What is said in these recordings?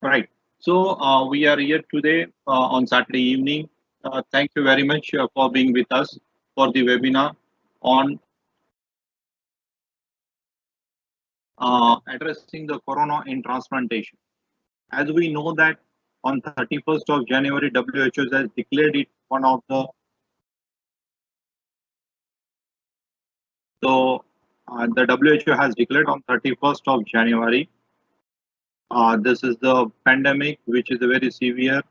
Right. So we are here today on Saturday evening. Thank you very much for being with us for the webinar on addressing the corona in transplantation. As we know that on 31st of January, WHO has declared it one of the WHO has declared on 31st of January. This is the pandemic, which is very severe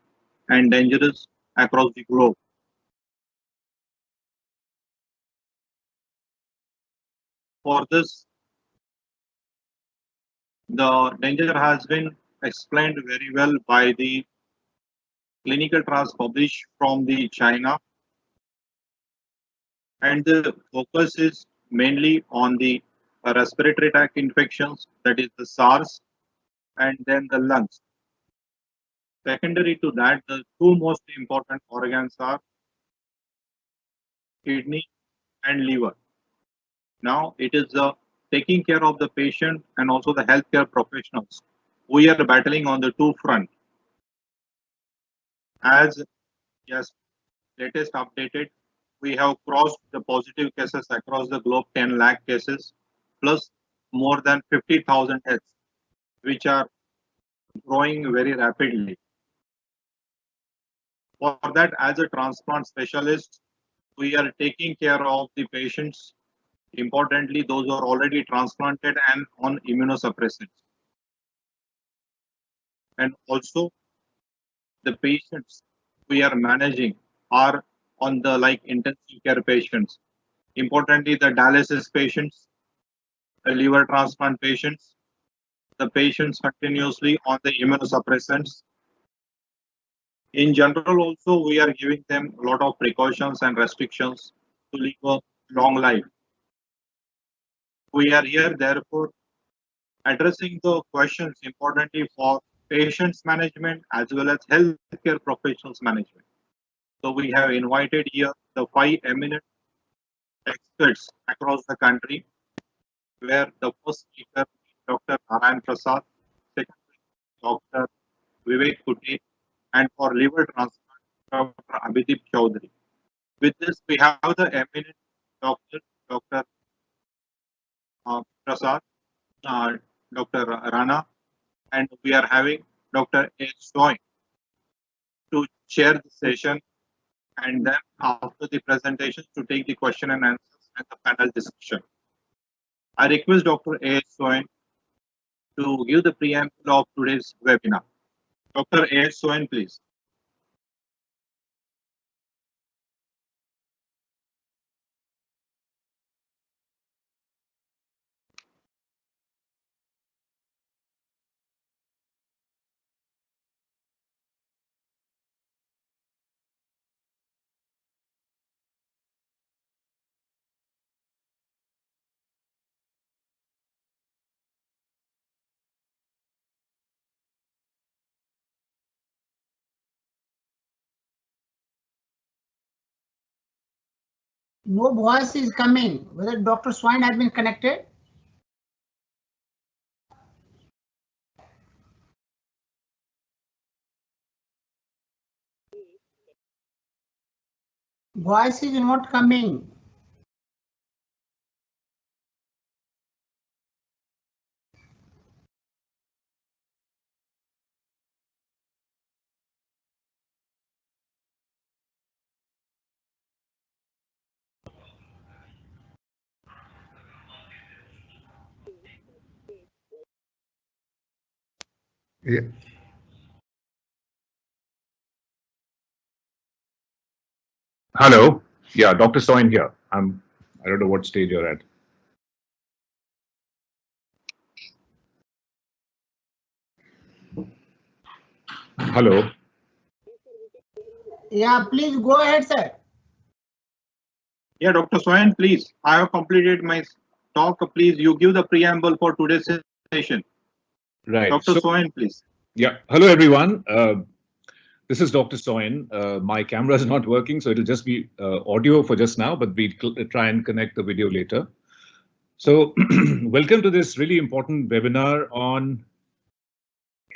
and dangerous across the globe. For this, the danger has been explained very well by the clinical trials published from the China, and the focus is mainly on the respiratory tract infections, that is the SARS, and then the lungs. Secondary to that, the two most important organs are kidney and liver. Now it is taking care of the patient and also the healthcare professionals. We are battling on the two fronts. As yes, latest updated, we have crossed the positive cases across the globe, 10 lakh cases, plus more than 50,000 deaths, which are growing very rapidly. For that, as a transplant specialist, we are taking care of the patients, importantly those who are already transplanted and on immunosuppressants. And also the patients we are managing are on the intensive care patients. Importantly, the dialysis patients, the liver transplant patients, the patients continuously on the immunosuppressants. In general, also, we are giving them a lot of precautions and restrictions to live a long life. We are here, therefore, addressing the questions importantly for patients management as well as healthcare professionals management. So we have invited here the 5 eminent experts across the country, where the first speaker is Dr. Narayan Prasad, second Dr. Vivek Kuti, and for liver transplant, Dr. Abhidip Chaudhary. With this, we have the eminent Dr. Prasad, Dr. Rana, and we are having Dr. A. Soin to chair the session, and then after the presentation to take the question and answers and the panel discussion. I request Dr. A. Soin to give the preamble of today's webinar. Dr. A. Soin, please. No voice is coming. Whether Dr. Swine has been connected? Voice is not coming. Yeah. Hello. Yeah, Dr. Soin here. I don't know what stage you're at. Hello. Yeah, please go ahead, sir. Yeah, Dr. Soin, please. I have completed my talk. Please, you give the preamble for today's session. Right. Dr. Soin, please. Yeah. Hello, everyone. This is Dr. Soin. My camera is not working, so it'll just be audio for just now, but we'll try and connect the video later. So welcome to this really important webinar on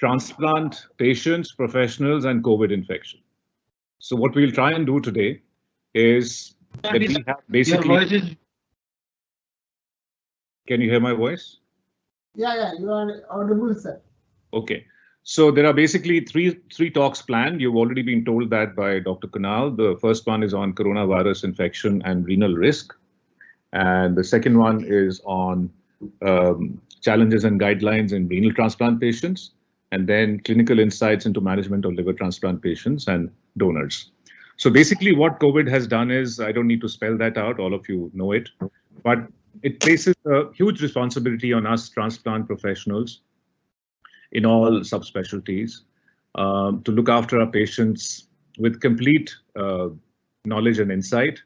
transplant patients, professionals, and COVID infection. So what we'll try and do today is that we have basically. Can you hear my voice? Yeah, you are audible, sir. Okay. So there are basically three talks planned. You've already been told that by Dr. Kunal. The first one is on coronavirus infection and renal risk. And the second one is on challenges and guidelines in renal transplant patients, and then clinical insights into management of liver transplant patients and donors. So basically what COVID has done is, I don't need to spell that out, all of you know it, but it places a huge responsibility on us transplant professionals in all subspecialties to look after our patients with complete knowledge and insight,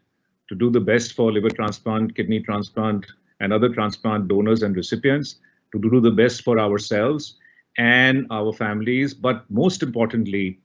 to do the best for liver transplant, kidney transplant, and other transplant donors and recipients, to do the best for ourselves and our families, but most importantly,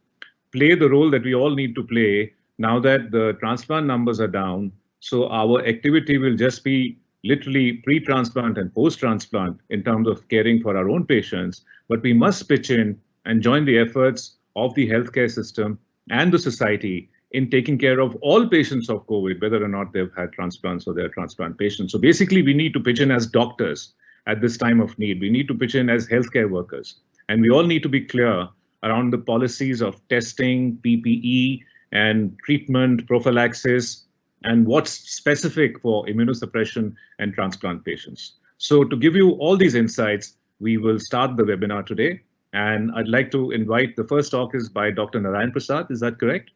play the role that we all need to play now that the transplant numbers are down. So our activity will just be literally pre-transplant and post-transplant in terms of caring for our own patients, but we must pitch in and join the efforts of the healthcare system and the society in taking care of all patients of COVID, whether or not they've had transplants or they're transplant patients. So basically, we need to pitch in as doctors at this time of need. We need to pitch in as healthcare workers. And we all need to be clear around the policies of testing, PPE, and treatment, prophylaxis, and what's specific for immunosuppression and transplant patients. So to give you all these insights, we will start the webinar today. And I'd like to invite, the first talk is by Dr. Narayan Prasad, is that correct?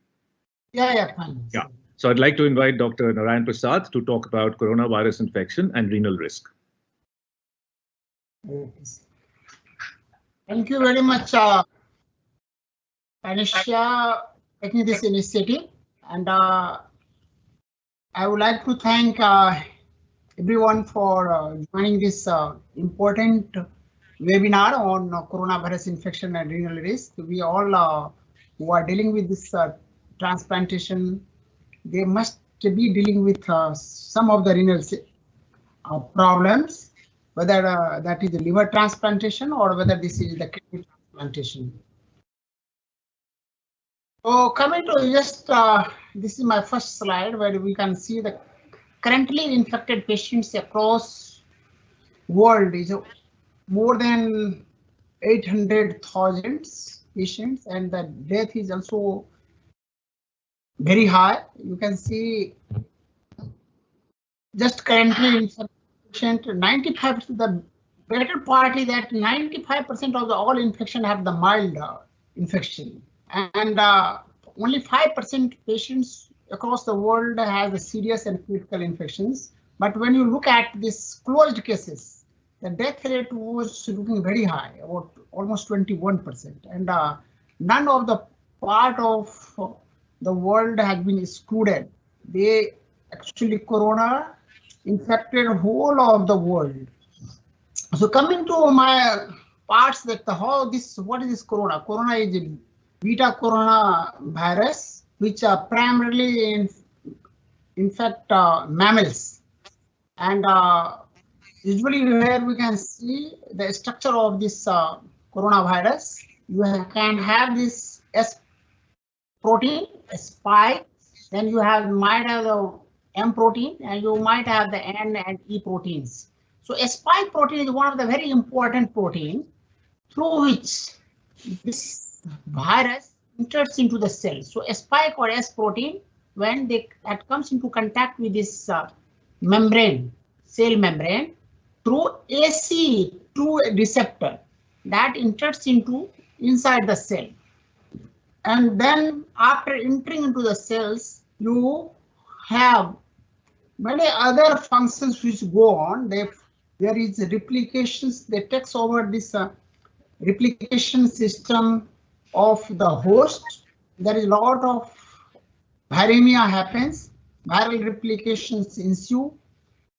Yeah, fine. Yeah. So I'd like to invite Dr. Narayan Prasad to talk about coronavirus infection and renal risk. Thank you very much, Anisha, taking this initiative. And I would like to thank everyone for joining this important webinar on coronavirus infection and renal risk. We all who are dealing with this transplantation, they must be dealing with some of the renal problems, whether that is the liver transplantation or whether this is the kidney transplantation. So coming to just, this is my first slide where we can see the currently infected patients across world is more than 800,000 patients, and the death is also very high. You can see just currently infected patient 95%, the better part is that 95% of the all infection have the mild infection, and only 5% patients across the world has the serious and critical infections. But when you look at this closed cases, the death rate was looking very high, about almost 21%, and none of the part of the world has been excluded. They actually corona infected whole of the world. So coming to my parts that what is this corona? Corona is a beta corona virus, which primarily infect mammals, and usually here we can see the structure of this coronavirus. You can have this S protein, a spike, then you might have the M protein, and you might have the N and E proteins. So a spike protein is one of the very important protein through which this virus enters into the cell. So a spike or S protein, when that comes into contact with this membrane, cell membrane, through ACE2 receptor that enters inside the cell. And then after entering into the cells, you have many other functions which go on. There is replications that takes over this replication system of the host. There is a lot of viremia happens, viral replications ensue.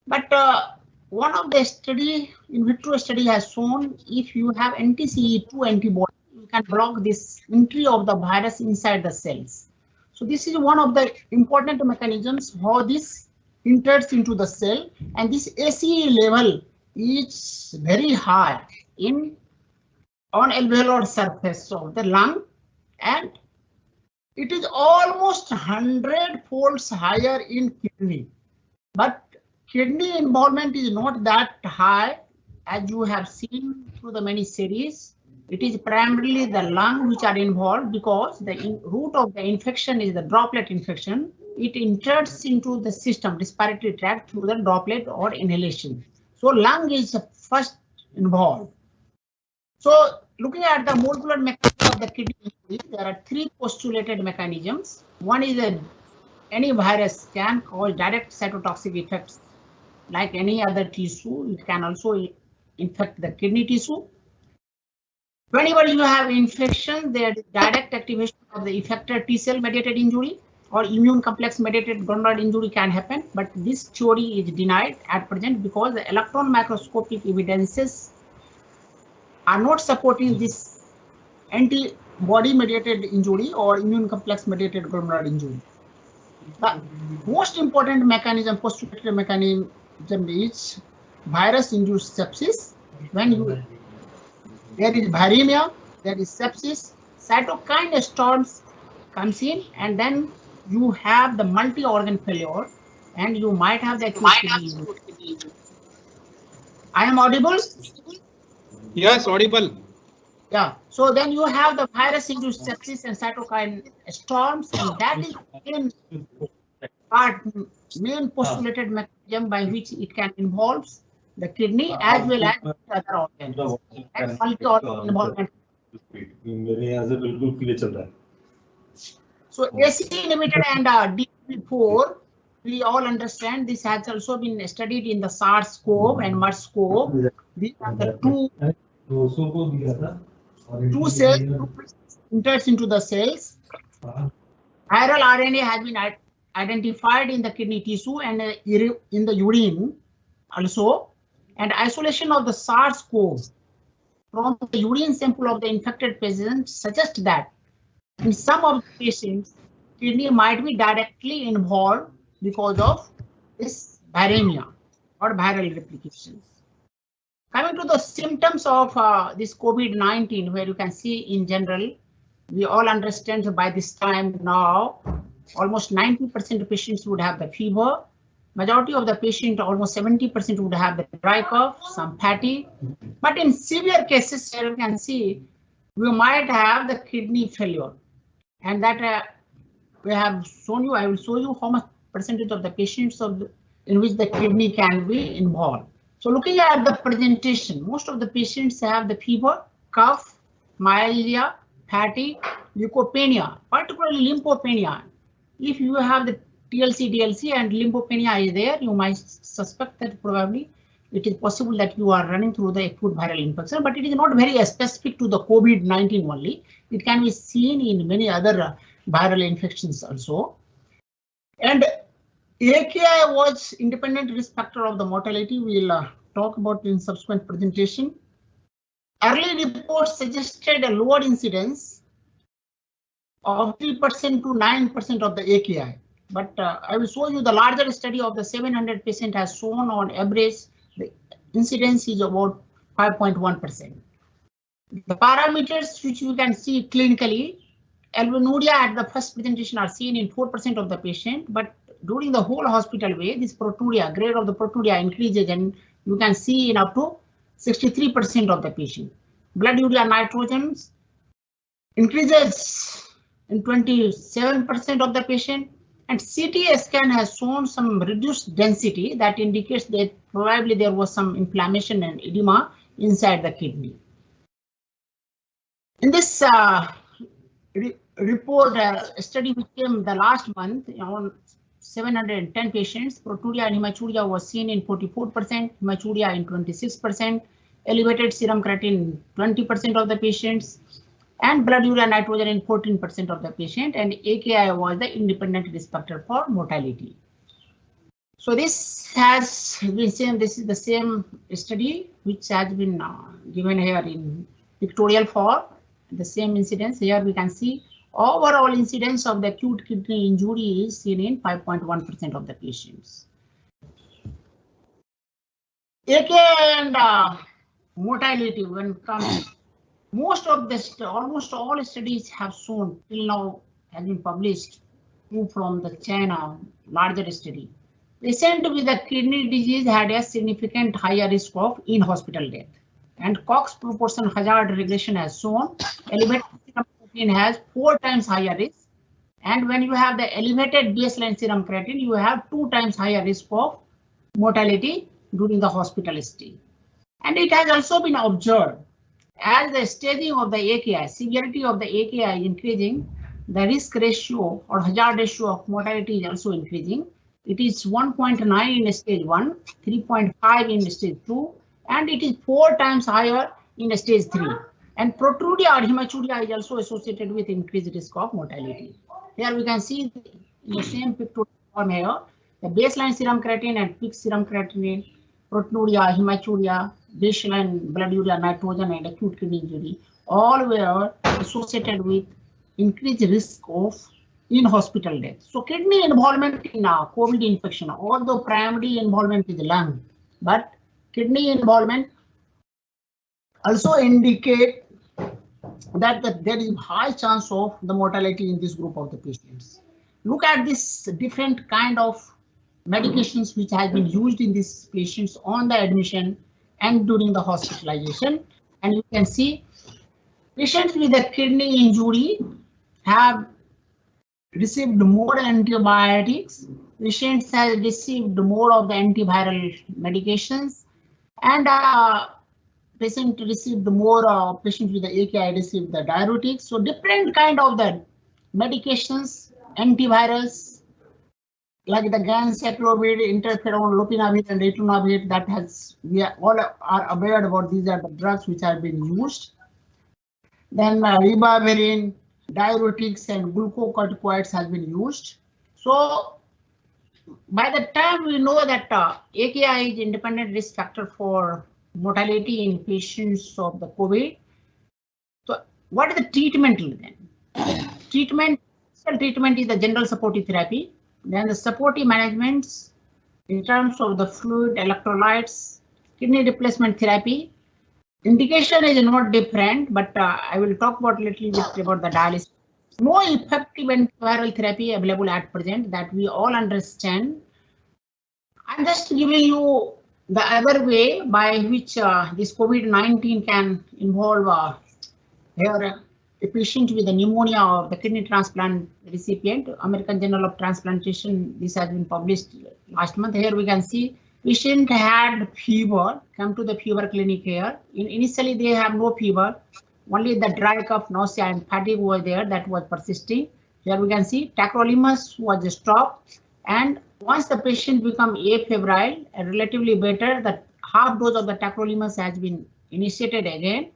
But one of the in vitro study has shown if you have anti-CE2 antibody, you can block this entry of the virus inside the cells. So this is one of the important mechanisms how this enters into the cell, and this ACE level is very high in on alveolar surface of the lung, and it is almost 100 folds higher in kidney. But kidney involvement is not that high as you have seen through the many series. It is primarily the lung which are involved because the root of the infection is the droplet infection. It enters into the system, respiratory tract, through the droplet or inhalation. So lung is first involved. So looking at the molecular mechanism of the kidney injury, there are three postulated mechanisms. One is that any virus can cause direct cytotoxic effects like any other tissue. It can also infect the kidney tissue. Whenever you have infection, there is direct activation of the effector T cell mediated injury or immune complex mediated glomerular injury can happen, but this theory is denied at present because the electron microscopic evidences are not supporting this antibody mediated injury or immune complex mediated glomerular injury. The most important mechanism, postulated mechanism, is virus-induced sepsis. When there is viremia, there is sepsis, cytokine storms comes in, and then you have the multi-organ failure, and you might have the acute kidney injury. I am audible? Yes, audible. Yeah. So then you have the virus-induced sepsis and cytokine storms, and that is main postulated mechanism by which it can involve the kidney as well as other organs. And multi-organ involvement. So AC inhibitor and DP4, we all understand this has also been studied in the SARS-CoV and MERS-CoV. These are the two cells enters into the cells. Viral RNA has been identified in the kidney tissue and in the urine also, and isolation of the SARS-CoV from the urine sample of the infected patient suggests that in some of the patients, kidney might be directly involved because of this viremia or viral replications. Coming to the symptoms of this COVID-19, where you can see in general, we all understand by this time now, almost 90% of patients would have the fever. Majority of the patient, almost 70% would have the dry cough, some fatigue. But in severe cases, here you can see, we might have the kidney failure. And that we have shown you, I will show you how much percentage of the patients in which the kidney can be involved. So looking at the presentation, most of the patients have the fever, cough, myalgia, fatigue, leukopenia, particularly lymphopenia. If you have the TLC and lymphopenia is there, you might suspect that probably it is possible that you are running through the acute viral infection, but it is not very specific to the COVID-19 only. It can be seen in many other viral infections also. And AKI was independent risk factor of the mortality. We'll talk about in subsequent presentation. Early reports suggested a lower incidence of 3% to 9% of the AKI. But I will show you the larger study of the 700 patient has shown on average the incidence is about 5.1%. The parameters which you can see clinically, albuminuria at the first presentation are seen in 4% of the patient, but during the whole hospital way, this proteinuria, grade of the proteinuria increases and you can see in up to 63% of the patient. Blood urea nitrogens increases in 27% of the patient, and CT scan has shown some reduced density that indicates that probably there was some inflammation and edema inside the kidney. In this report study which came the last month on 710 patients, proteinuria and hematuria was seen in 44%, hematuria in 26%, elevated serum creatinine 20% of the patients, and blood urea nitrogen in 14% of the patient, and AKI was the independent risk factor for mortality. So this has been seen, this is the same study which has been given here in pictorial form, the same incidence. Here we can see overall incidence of the acute kidney injury is seen in 5.1% of the patients. AKI and mortality when it comes almost all studies have shown till now has been published from the China larger study. Patients with the kidney disease had a significant higher risk of in-hospital death. And Cox proportion hazard regression has shown elevated serum creatinine has 4 times higher risk. And when you have the elevated baseline serum creatinine, you have 2 times higher risk of mortality during the hospital stay. And it has also been observed as the staging of the AKI, severity of the AKI is increasing, the risk ratio or hazard ratio of mortality is also increasing. It is 1.9 in stage 1, 3.5 in stage 2, and it is 4 times higher in stage 3. And protrudia or hematuria is also associated with increased risk of mortality. Here we can see in the same pictorial form here, the baseline serum creatinine and peak serum creatinine, protrudia, hematuria, baseline blood urea nitrogen, and acute kidney injury, all were associated with increased risk of in-hospital death. So kidney involvement in COVID infection, although primary involvement is lung, but kidney involvement also indicate that there is high chance of the mortality in this group of the patients. Look at this different kind of medications which have been used in these patients on the admission and during the hospitalization, and you can see patients with a kidney injury have received more antibiotics, patients have received more of the antiviral medications, and patient received more, patients with the AKI received the diuretics. So different kind of the medications, antivirals, like the ganciclovir, interferon, lopinavir, and ritonavir, that we all are aware about. These are the drugs which have been used. Then ribavirin, diuretics, and glucocorticoids has been used. So by the time we know that AKI is independent risk factor for mortality in patients of the COVID, so what is the treatment then? Treatment is the general supportive therapy. Then the supportive management in terms of the fluid, electrolytes, kidney replacement therapy. Indication is not different, but I will talk about a little bit about the dialysis. No effective antiviral therapy available at present that we all understand. I'm just giving you the other way by which this COVID-19 can involve here a patient with a pneumonia or the kidney transplant recipient. American Journal of Transplantation, this has been published last month. Here we can see patient had fever, come to the fever clinic here. Initially they have no fever, only the dry cough, nausea, and fatigue was there that was persisting. Here we can see tacrolimus was stopped, and once the patient become afebrile and relatively better, the half dose of the tacrolimus has been initiated again.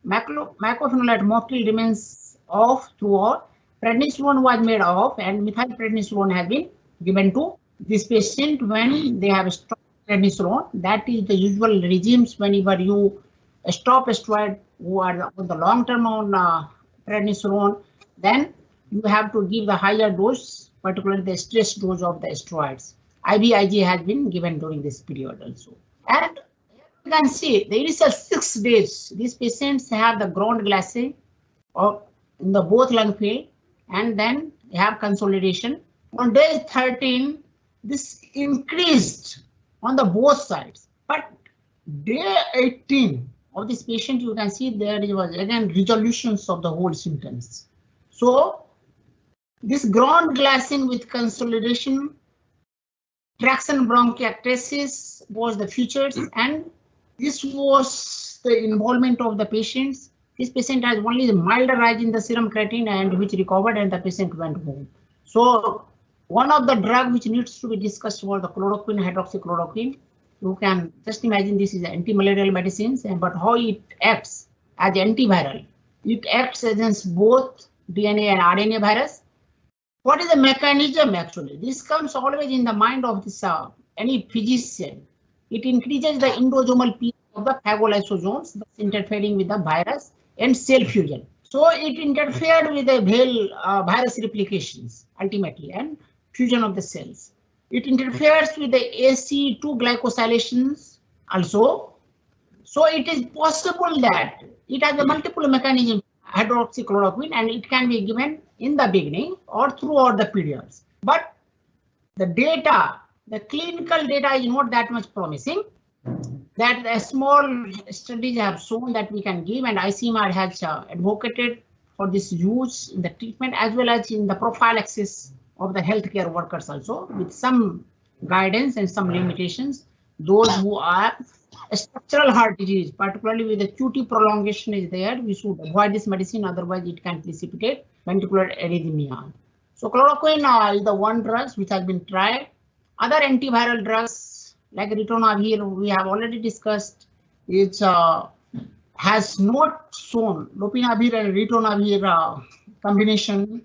Mycophenolate mofetil remains off throughout. Prednisolone was made off, and methylprednisolone has been given to this patient when they have stopped prednisolone. That is the usual regimes whenever you stop a steroid who are on the long term on prednisolone, then you have to give the higher dose, particularly the stress dose of the steroids. IVIG has been given during this period also. And you can see the initial 6 days, these patients have the ground glassing or in the both lung field, and then they have consolidation. On day 13, this increased on the both sides, but day 18 of this patient, you can see there was again resolutions of the whole symptoms. So this ground glassing with consolidation, traction bronchiectasis was the features, and this was the involvement of the patients. This patient has only a milder rise in the serum creatinine and which recovered, and the patient went home. So one of the drug which needs to be discussed was the chloroquine, hydroxychloroquine. You can just imagine this is anti-malarial medicines, but how it acts as antiviral. It acts against both DNA and RNA virus. What is the mechanism actually? This comes always in the mind of this any physician. It increases the endosomal piece of the phagolysosomes, thus interfering with the virus and cell fusion. So it interfered with the virus replications ultimately and fusion of the cells. It interferes with the AC2 glycosylations also. So it is possible that it has a multiple mechanism, hydroxychloroquine, and it can be given in the beginning or throughout the periods. But the data, the clinical data is not that much promising. That the small studies have shown that we can give, and ICMR has advocated for this use in the treatment as well as in the prophylaxis of the healthcare workers also, with some guidance and some limitations. Those who are structural heart disease, particularly with the QT prolongation is there, we should avoid this medicine, otherwise it can precipitate ventricular arrhythmia. So chloroquine is the one drug which has been tried. Other antiviral drugs like ritonavir, we have already discussed, it has not shown lopinavir and ritonavir combination.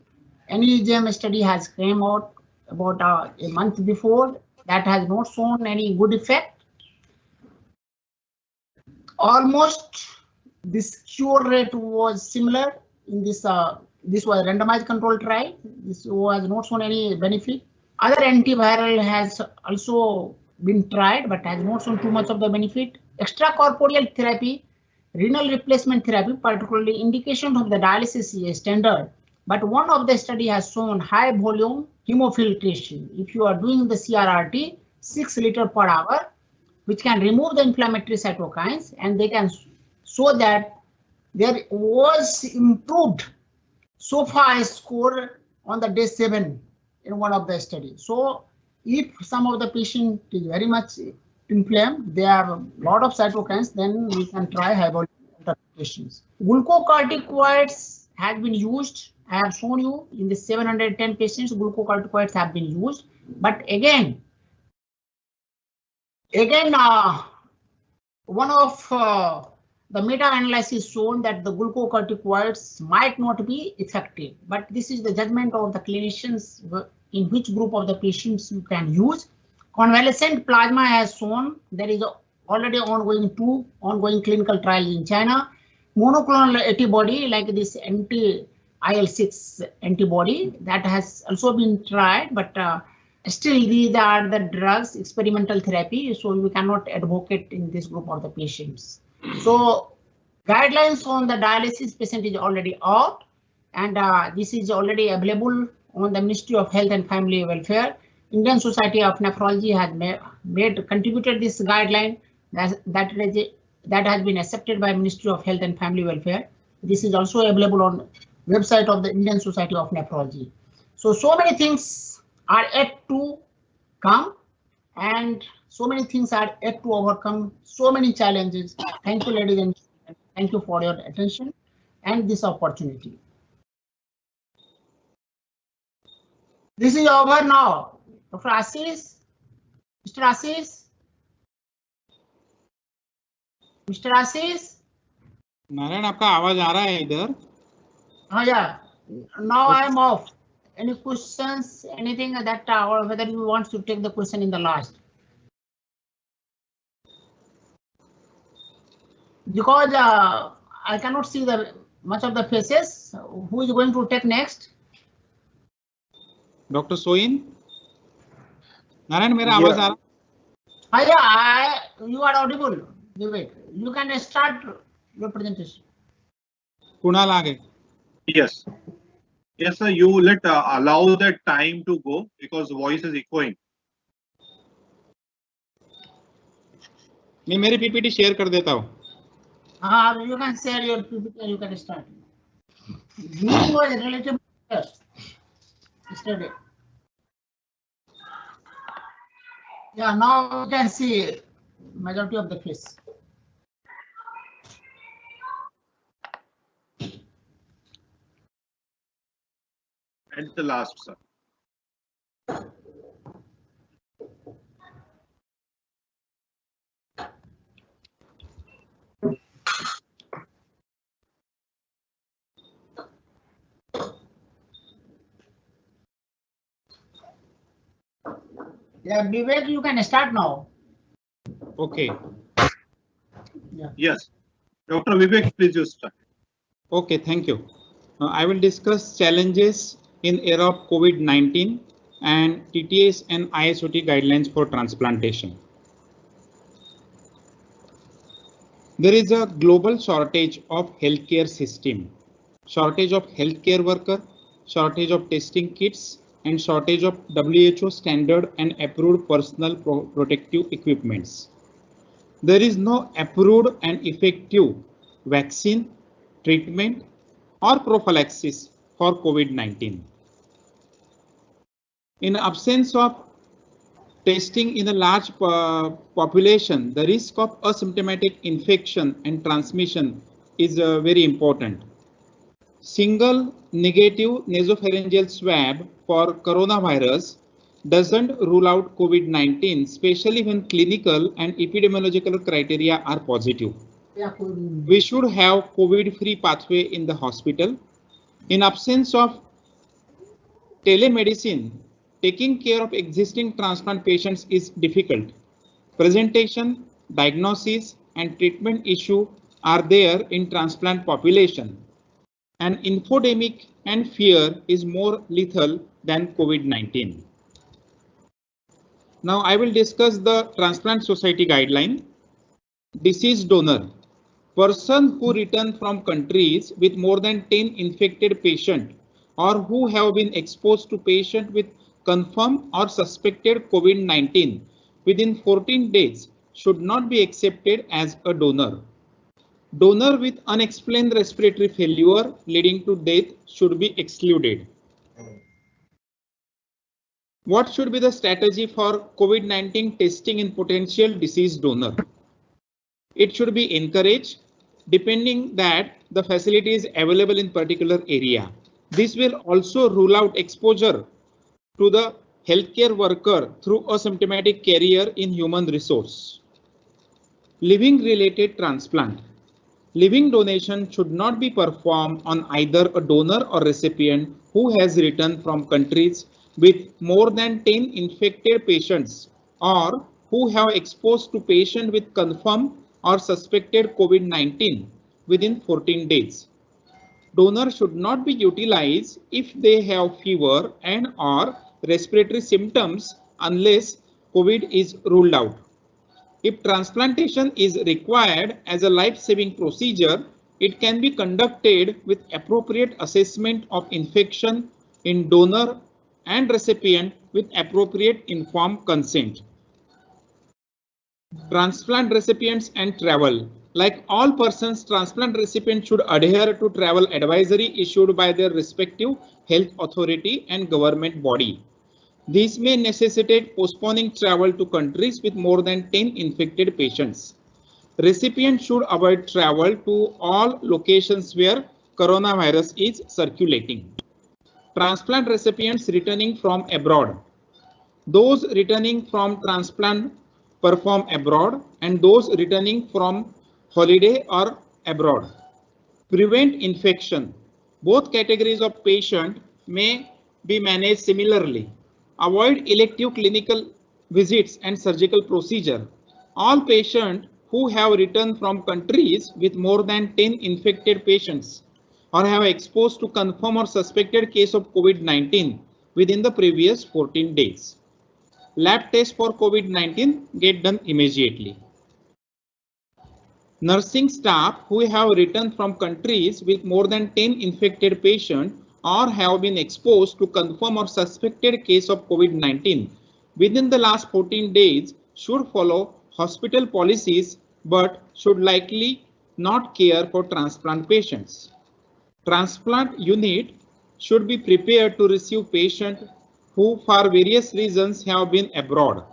NEJM study has came out about a month before, that has not shown any good effect. Almost this cure rate was similar in this. This was a randomized control trial. This was not shown any benefit. Other antiviral has also been tried, but has not shown too much of the benefit. Extracorporeal therapy, renal replacement therapy, particularly indication of the dialysis is standard. But one of the study has shown high volume hemofiltration. If you are doing the CRRT, 6 liters per hour, which can remove the inflammatory cytokines, and they can show that there was improved SOFA score on the day 7 in one of the studies. So if some of the patient is very much inflamed, they have a lot of cytokines, then we can try high volume interpretations. Glucocorticoids has been used. I have shown you in the 710 patients, glucocorticoids have been used. But again, one of the meta-analysis shown that the glucocorticoids might not be effective, but this is the judgment of the clinicians in which group of the patients you can use. Convalescent plasma has shown there is already two ongoing clinical trials in China. Monoclonal antibody like this anti-IL-6 antibody that has also been tried, but still these are the drugs, experimental therapy, so we cannot advocate in this group of the patients. So guidelines on the dialysis patient is already out, and this is already available on the Ministry of Health and Family Welfare. Indian Society of Nephrology has contributed this guideline that has been accepted by Ministry of Health and Family Welfare. This is also available on website of the Indian Society of Nephrology. So many things are yet to come, and so many things are yet to overcome, so many challenges. Thank you, ladies and gentlemen. Thank you for your attention and this opportunity. This is over now. Dr. Assis, Mr. Assis, Mr. Assis. Narayan आपका आवाज आ रहा है इधर? Oh yeah. Now I am off. Any questions? Anything that or whether you want to take the question in the last? Because I cannot see the much of the faces. Who is going to take next? Dr. Soin? Narayan मेरा आवाज आ रहा है? Yeah, you are audible. Vivek, you can start your presentation. Kunal आगे. Yes. Yes, sir. You let allow that time to go because voice is echoing. मैं मेरी PPT share कर देता हूँ. You can share your PPT and you can start. Meeting was relatively yesterday. Yeah, now you can see majority of the face. At the last, sir. Yeah, Vivek, you can start now. Okay. Yeah. Yes. Dr. Vivek, please you start. Okay, thank you. I will discuss challenges in era of COVID-19 and TTS and ISOT guidelines for transplantation. There is a global shortage of healthcare system, shortage of healthcare worker, shortage of testing kits, and shortage of WHO standard and approved personal protective equipments. There is no approved and effective vaccine, treatment, or prophylaxis for COVID-19. In absence of testing in a large population, the risk of asymptomatic infection and transmission is very important. Single negative nasopharyngeal swab for coronavirus doesn't rule out COVID-19, especially when clinical and epidemiological criteria are positive. We should have COVID-free pathway in the hospital. In absence of telemedicine, taking care of existing transplant patients is difficult. Presentation, diagnosis, and treatment issue are there in transplant population. And infodemic and fear is more lethal than COVID-19. Now I will discuss the Transplant Society guideline. Deceased donor. Person who return from countries with more than 10 infected patients or who have been exposed to patient with confirmed or suspected COVID-19 within 14 days should not be accepted as a donor. Donor with unexplained respiratory failure leading to death should be excluded. What should be the strategy for COVID-19 testing in potential deceased donor? It should be encouraged depending that the facility is available in particular area. This will also rule out exposure to the healthcare worker through asymptomatic carrier in human resource. Living related transplant. Living donation should not be performed on either a donor or recipient who has returned from countries with more than 10 infected patients or who have exposed to patient with confirmed or suspected COVID-19 within 14 days. Donor should not be utilized if they have fever and or respiratory symptoms unless COVID is ruled out. If transplantation is required as a life-saving procedure, it can be conducted with appropriate assessment of infection in donor and recipient with appropriate informed consent. Transplant recipients and travel. Like all persons, transplant recipients should adhere to travel advisory issued by their respective health authority and government body. This may necessitate postponing travel to countries with more than 10 infected patients. Recipients should avoid travel to all locations where coronavirus is circulating. Transplant recipients returning from abroad. Those returning from transplant perform abroad and those returning from holiday or abroad. Prevent infection. Both categories of patient may be managed similarly. Avoid elective clinical visits and surgical procedure. All patients who have returned from countries with more than 10 infected patients or have exposed to confirmed or suspected case of COVID-19 within the previous 14 days. Lab test for COVID-19 get done immediately. Nursing staff who have returned from countries with more than 10 infected patients or have been exposed to confirmed or suspected case of COVID-19 within the last 14 days should follow hospital policies but should likely not care for transplant patients. Transplant unit should be prepared to receive patients who for various reasons have been abroad.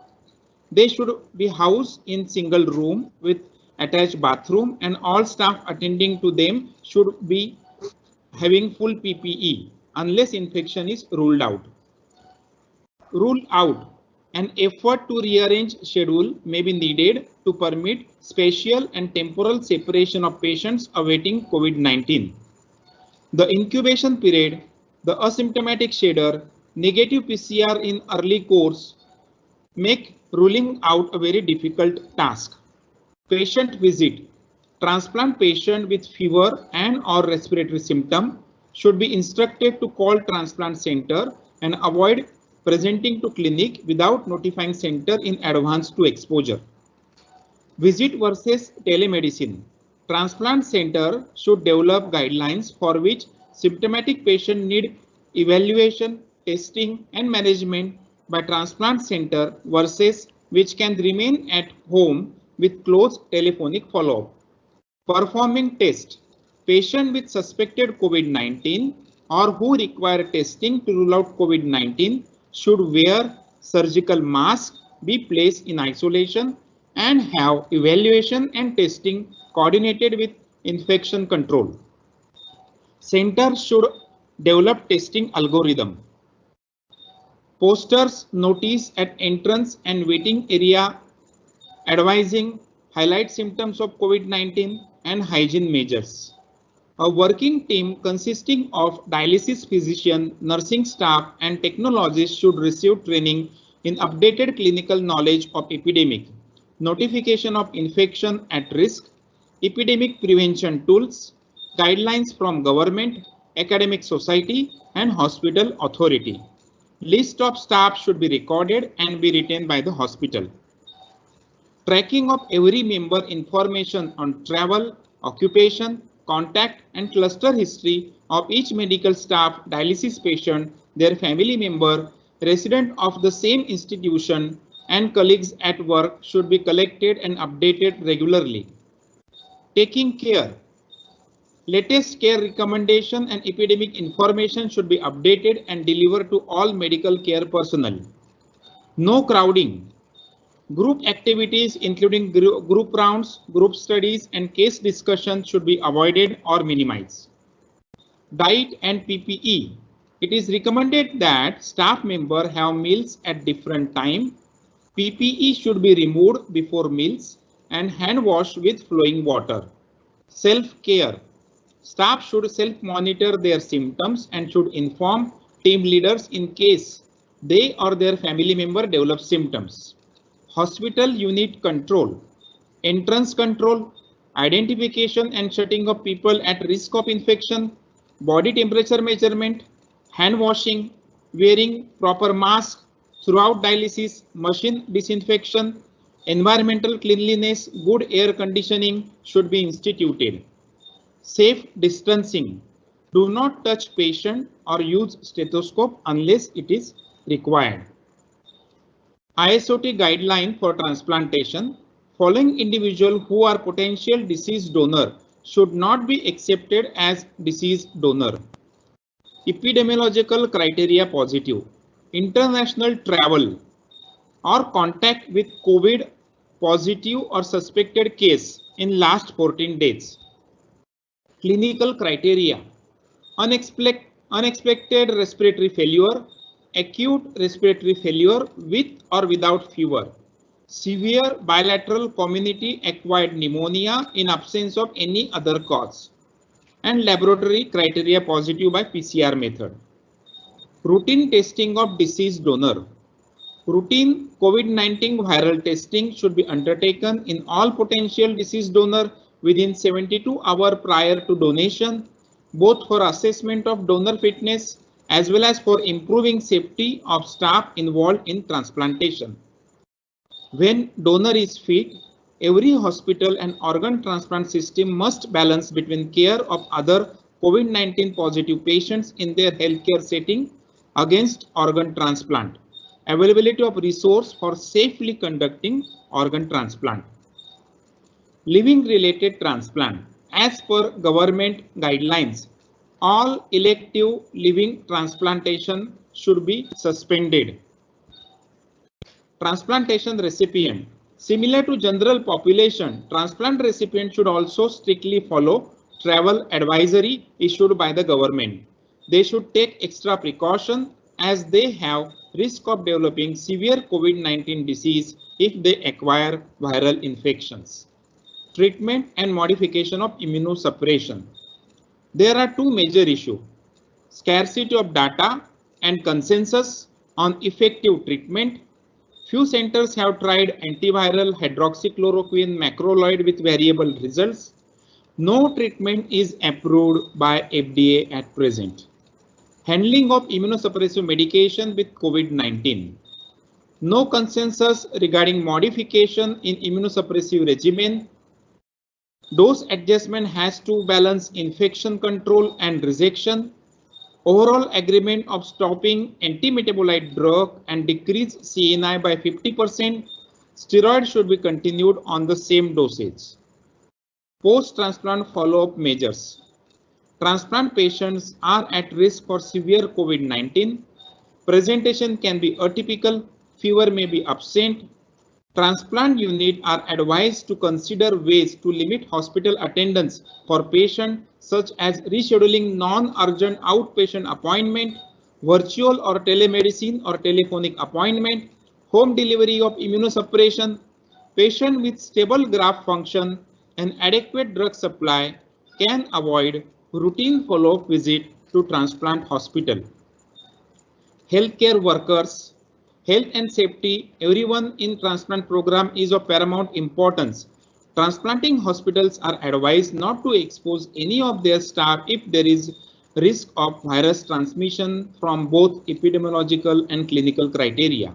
They should be housed in single room with attached bathroom and all staff attending to them should be having full PPE unless infection is ruled out. Rule out. An effort to rearrange schedule may be needed to permit spatial and temporal separation of patients awaiting COVID-19. The incubation period, the asymptomatic shader, negative PCR in early course make ruling out a very difficult task. Patient visit. Transplant patient with fever and or respiratory symptom should be instructed to call transplant center and avoid presenting to clinic without notifying center in advance to exposure. Visit versus telemedicine. Transplant center should develop guidelines for which symptomatic patient need evaluation, testing and management by transplant center versus which can remain at home with close telephonic follow-up. Performing test. Patient with suspected COVID-19 or who require testing to rule out COVID-19 should wear surgical mask, be placed in isolation and have evaluation and testing coordinated with infection control. Center should develop testing algorithm. Posters, notice at entrance and waiting area advising highlight symptoms of COVID-19 and hygiene measures. A working team consisting of dialysis physician, nursing staff and technologists should receive training in updated clinical knowledge of epidemic, notification of infection at risk, epidemic prevention tools, guidelines from government, academic society and hospital authority. List of staff should be recorded and be retained by the hospital. Tracking of every member information on travel, occupation, contact and cluster history of each medical staff, dialysis patient, their family member, resident of the same institution and colleagues at work should be collected and updated regularly. Taking care. Latest care recommendation and epidemic information should be updated and delivered to all medical care personnel. No crowding. Group activities including group rounds, group studies and case discussion should be avoided or minimized. Diet and PPE. It is recommended that staff members have meals at different time. PPE should be removed before meals and hand wash with flowing water. Self-care. Staff should self-monitor their symptoms and should inform team leaders in case they or their family member develop symptoms. Hospital unit control, entrance control, identification and shutting of people at risk of infection, body temperature measurement, hand washing, wearing proper mask throughout dialysis, machine disinfection, environmental cleanliness, good air conditioning should be instituted. Safe distancing. Do not touch patient or use stethoscope unless it is required. ISOT guideline for transplantation. Following individuals who are potential deceased donor should not be accepted as deceased donor. Epidemiological criteria positive. International travel or contact with COVID positive or suspected case in last 14 days. Clinical criteria. Unexpected respiratory failure, acute respiratory failure with or without fever, severe bilateral community acquired pneumonia in absence of any other cause, and laboratory criteria positive by PCR method. Routine testing of deceased donor. Routine COVID-19 viral testing should be undertaken in all potential deceased donor within 72 hours prior to donation, both for assessment of donor fitness as well as for improving safety of staff involved in transplantation. When donor is fit, every hospital and organ transplant system must balance between care of other COVID-19 positive patients in their healthcare setting against organ transplant, availability of resource for safely conducting organ transplant. Living related transplant. As per government guidelines, all elective living transplantation should be suspended. Transplantation recipient. Similar to general population, transplant recipient should also strictly follow travel advisory issued by the government. They should take extra precaution as they have risk of developing severe COVID-19 disease if they acquire viral infections. Treatment and modification of immunosuppression. There are two major issues: scarcity of data and consensus on effective treatment. Few centers have tried antiviral hydroxychloroquine macrolide with variable results. No treatment is approved by FDA at present. Handling of immunosuppressive medication with COVID-19. No consensus regarding modification in immunosuppressive regimen. Dose adjustment has to balance infection control and rejection. Overall agreement of stopping antimetabolite drug and decrease CNI by 50%. Steroid should be continued on the same dosage. Post-transplant follow-up measures. Transplant patients are at risk for severe COVID-19. Presentation can be atypical, fever may be absent. Transplant unit are advised to consider ways to limit hospital attendance for patients, such as rescheduling non-urgent outpatient appointment, virtual or telemedicine or telephonic appointment, home delivery of immunosuppression. Patient with stable graft function and adequate drug supply can avoid routine follow-up visit to transplant hospital. Healthcare workers, health and safety, everyone in transplant program is of paramount importance. Transplanting hospitals are advised not to expose any of their staff if there is risk of virus transmission from both epidemiological and clinical criteria.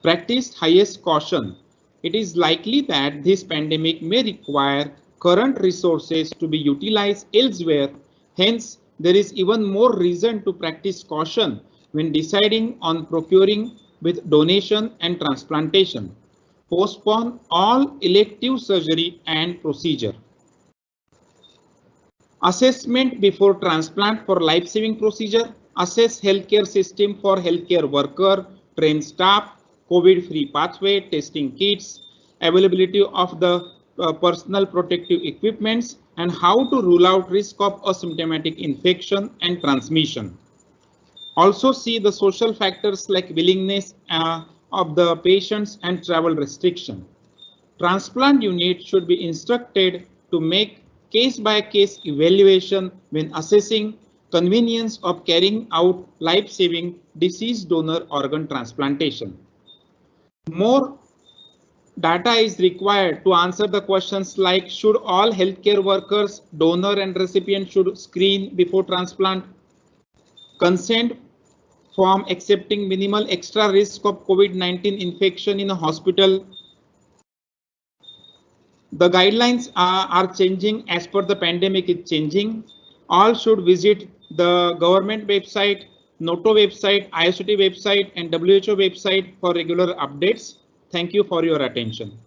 Practice highest caution. It is likely that this pandemic may require current resources to be utilized elsewhere. Hence, there is even more reason to practice caution when deciding on procuring with donation and transplantation. Postpone all elective surgery and procedure. Assessment before transplant for life-saving procedure. Assess healthcare system for healthcare worker, trained staff, COVID-free pathway, testing kits, availability of the personal protective equipments, and how to rule out risk of asymptomatic infection and transmission. Also see the social factors like willingness of the patients and travel restriction. Transplant unit should be instructed to make case-by-case evaluation when assessing convenience of carrying out life-saving deceased donor organ transplantation. More data is required to answer the questions like, should all healthcare workers, donor and recipient should screen before transplant? Consent form accepting minimal extra risk of COVID-19 infection in a hospital. The guidelines are changing as per the pandemic is changing. All should visit the government website, NOTO website, ISOT website, and WHO website for regular updates. Thank you for your attention.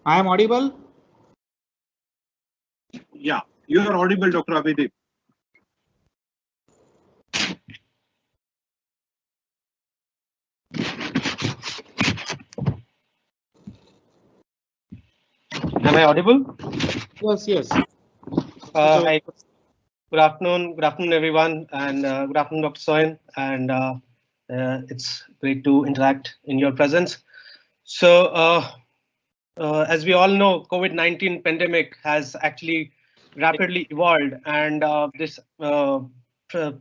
I am audible? Yeah, you are audible, Dr. Abhidip. Am I audible? Yes, yes. Hi. Good afternoon, everyone, and good afternoon, Dr. Soin. And it's great to interact in your presence. So, as we all know, COVID-19 pandemic has actually rapidly evolved, and this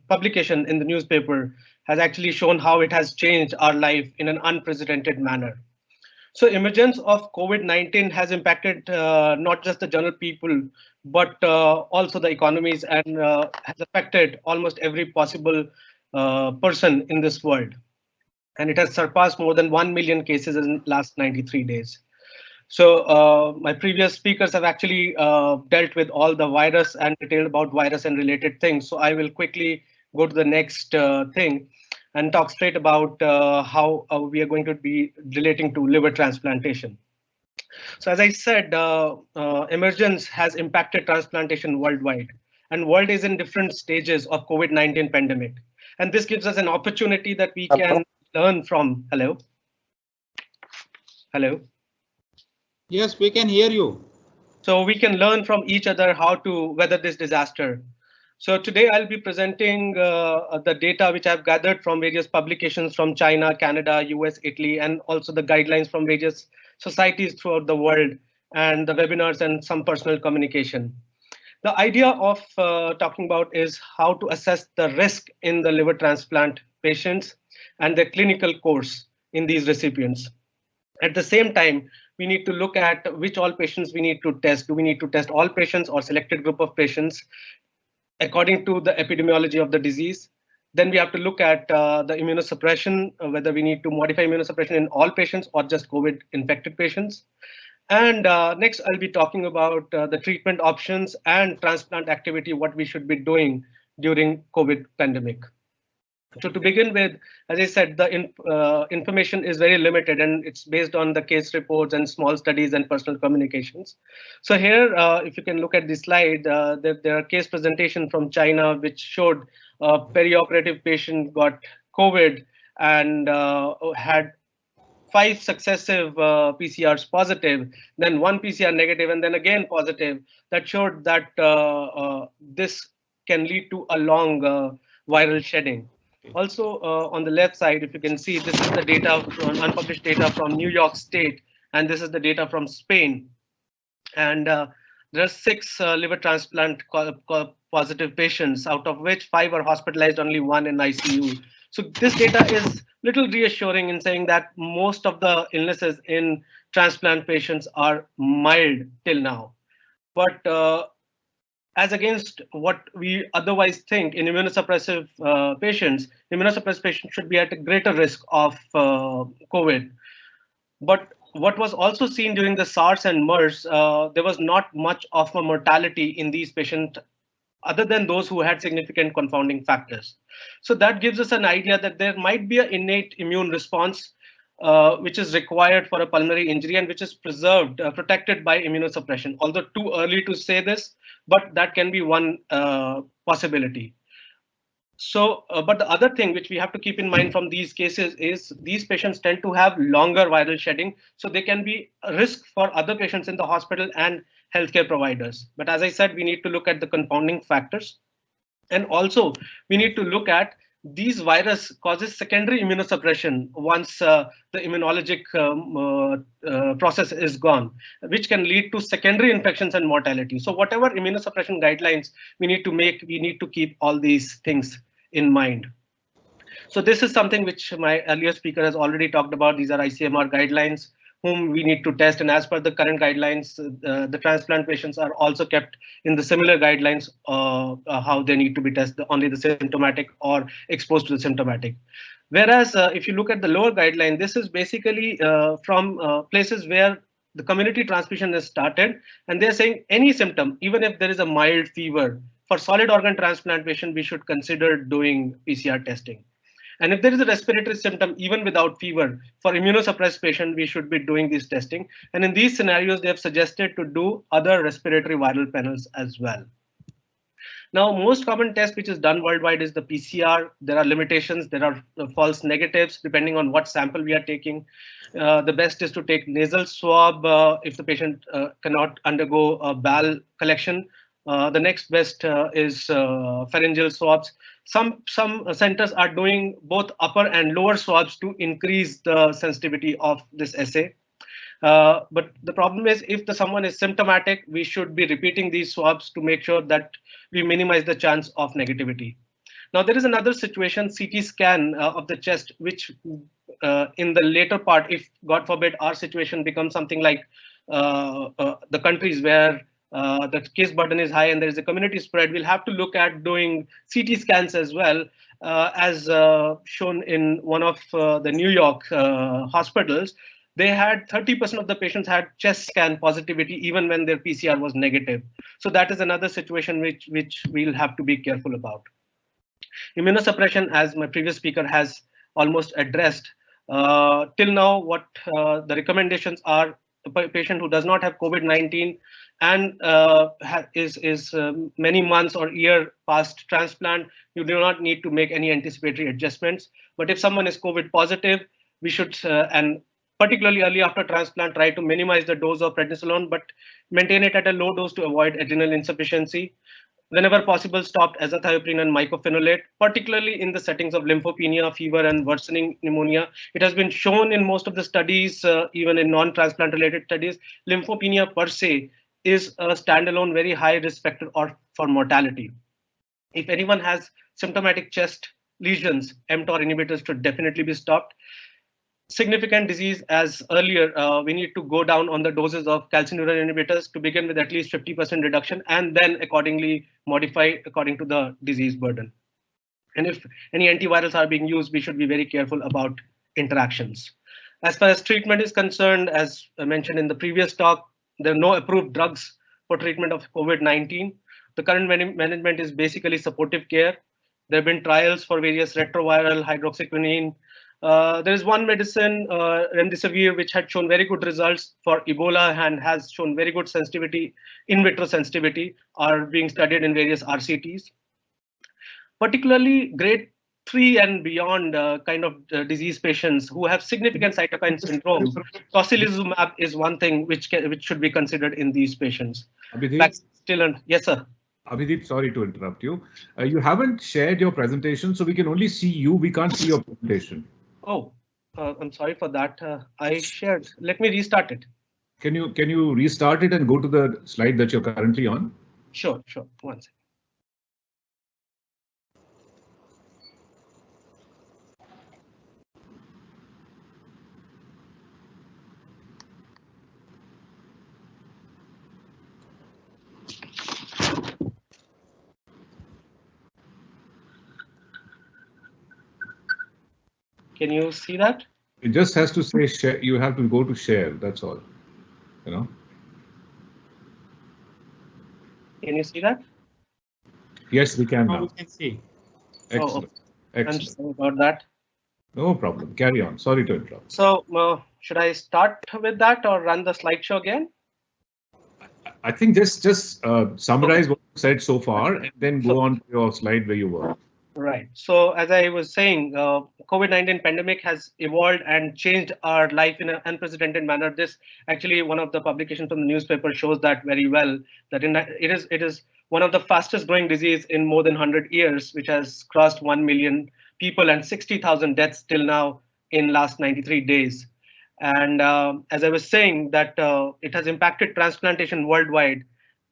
publication in the newspaper has actually shown how it has changed our life in an unprecedented manner. So emergence of COVID-19 has impacted not just the general people, but also the economies, and has affected almost every possible person in this world. And it has surpassed more than 1 million cases in the last 93 days. So my previous speakers have actually dealt with all the virus and detailed about virus and related things. So I will quickly go to the next thing and talk straight about how we are going to be relating to liver transplantation. So as I said, emergence has impacted transplantation worldwide, and world is in different stages of COVID-19 pandemic. And this gives us an opportunity that we can learn from. Hello? Hello? Yes, we can hear you. So we can learn from each other how to weather this disaster. So today I'll be presenting the data which I've gathered from various publications from China, Canada, US, Italy, and also the guidelines from various societies throughout the world, and the webinars and some personal communication. The idea of talking about is how to assess the risk in the liver transplant patients and their clinical course in these recipients. At the same time, we need to look at which all patients we need to test. Do we need to test all patients or selected group of patients according to the epidemiology of the disease? Then we have to look at the immunosuppression, whether we need to modify immunosuppression in all patients or just COVID infected patients. And next, I'll be talking about the treatment options and transplant activity, what we should be doing during COVID pandemic. So to begin with, as I said, the information is very limited and it's based on the case reports and small studies and personal communications. So here, if you can look at this slide, there are case presentation from China, which showed a perioperative patient got COVID and had 5 successive PCRs positive, then 1 PCR negative, and then again positive. That showed that this can lead to a long viral shedding. Also, on the left side, if you can see, this is the data, unpublished data from New York State, and this is the data from Spain. And there are 6 liver transplant positive patients, out of which 5 are hospitalized, only 1 in ICU. So this data is little reassuring in saying that most of the illnesses in transplant patients are mild till now. But as against what we otherwise think in immunosuppressive patients, immunosuppressed patients should be at a greater risk of COVID. But what was also seen during the SARS and MERS, there was not much of a mortality in these patients other than those who had significant confounding factors. So that gives us an idea that there might be an innate immune response which is required for a pulmonary injury and which is preserved, protected by immunosuppression. Although too early to say this, but that can be one possibility. So, but the other thing which we have to keep in mind from these cases is these patients tend to have longer viral shedding, so they can be a risk for other patients in the hospital and healthcare providers. But as I said, we need to look at the confounding factors. And also, we need to look at these virus causes secondary immunosuppression once the immunologic process is gone, which can lead to secondary infections and mortality. So whatever immunosuppression guidelines we need to make, we need to keep all these things in mind. So this is something which my earlier speaker has already talked about. These are ICMR guidelines whom we need to test, and as per the current guidelines, the transplant patients are also kept in the similar guidelines how they need to be tested, only the symptomatic or exposed to the symptomatic. Whereas if you look at the lower guideline, this is basically from places where the community transmission has started, and they're saying any symptom, even if there is a mild fever, for solid organ transplant patient, we should consider doing PCR testing. And if there is a respiratory symptom, even without fever, for immunosuppressed patient, we should be doing this testing. And in these scenarios, they have suggested to do other respiratory viral panels as well. Now, most common test which is done worldwide is the PCR. There are limitations. There are false negatives depending on what sample we are taking. The best is to take nasal swab if the patient cannot undergo a bowel collection. The next best is pharyngeal swabs. Some centers are doing both upper and lower swabs to increase the sensitivity of this assay. But the problem is if someone is symptomatic, we should be repeating these swabs to make sure that we minimize the chance of negativity. Now, there is another situation, CT scan of the chest, which in the later part, if God forbid our situation becomes something like the countries where the case burden is high and there is a community spread, we'll have to look at doing CT scans as well, as shown in one of the New York hospitals. They had 30% of the patients had chest scan positivity even when their PCR was negative. So that is another situation which we'll have to be careful about. Immunosuppression, as my previous speaker has almost addressed, till now what the recommendations are, a patient who does not have COVID-19 and is many months or year past transplant, you do not need to make any anticipatory adjustments. But if someone is COVID positive, we should, and particularly early after transplant, try to minimize the dose of prednisolone, but maintain it at a low dose to avoid adrenal insufficiency. whenever possible, stopped azathioprine and mycophenolate, particularly in the settings of lymphopenia, fever, and worsening pneumonia. It has been shown in most of the studies, even in non-transplant related studies, lymphopenia per se is a standalone very high risk factor for mortality. If anyone has symptomatic chest lesions, mTOR inhibitors should definitely be stopped. Significant disease, as earlier, we need to go down on the doses of calcineurin inhibitors to begin with at least 50% reduction, and then accordingly modify according to the disease burden. And if any antivirals are being used, we should be very careful about interactions. As far as treatment is concerned, as I mentioned in the previous talk, there are no approved drugs for treatment of COVID-19. The current management is basically supportive care. There have been trials for various retroviral, hydroxyquinine. There is one medicine, remdesivir, which had shown very good results for Ebola and has shown very good sensitivity, in vitro sensitivity, are being studied in various RCTs. Particularly grade 3 and beyond kind of disease patients who have significant cytokine syndrome, tocilizumab is one thing which should be considered in these patients. Yes, sir. Abhidip, sorry to interrupt you. You haven't shared your presentation, so we can only see you. We can't see your presentation. Oh, I'm sorry for that. I shared. Let me restart it. Can you restart it and go to the slide that you're currently on? Sure. One second. Can you see that? It just has to say share. You have to go to share. That's all. You know. Can you see that? Yes, we can now. We can see. Excellent. I'm sorry about that. No problem. Carry on. Sorry to interrupt. So should I start with that or run the slideshow again? I think just summarize what you said so far and then go on to your slide where you were. Right. So as I was saying, COVID-19 pandemic has evolved and changed our life in an unprecedented manner. This actually, one of the publications from the newspaper shows that very well, that it is one of the fastest growing disease in more than 100 years, which has crossed 1 million people and 60,000 deaths till now in last 93 days. And as I was saying, that it has impacted transplantation worldwide.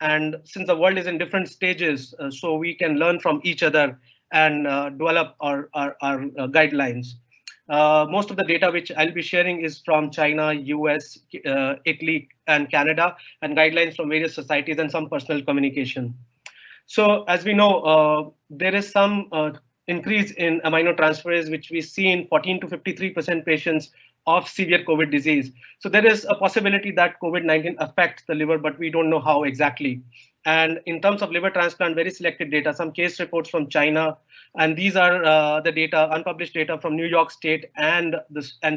And since the world is in different stages, so we can learn from each other and develop our guidelines. Most of the data which I'll be sharing is from China, US, Italy, and Canada, and guidelines from various societies and some personal communication. So as we know, there is some increase in aminotransferase, which we see in 14 to 53% patients of severe COVID disease. So there is a possibility that COVID-19 affects the liver, but we don't know how exactly. And in terms of liver transplant, very selected data, some case reports from China, and these are the data, unpublished data from New York State and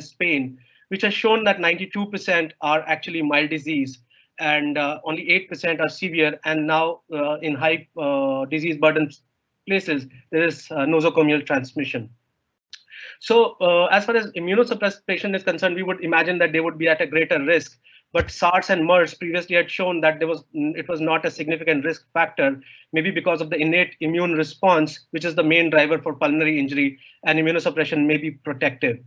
Spain, which has shown that 92% are actually mild disease and only 8% are severe. And now in high disease burden places, there is nosocomial transmission. So as far as immunosuppressed patient is concerned, we would imagine that they would be at a greater risk. But SARS and MERS previously had shown that it was not a significant risk factor, maybe because of the innate immune response, which is the main driver for pulmonary injury, and immunosuppression may be protective.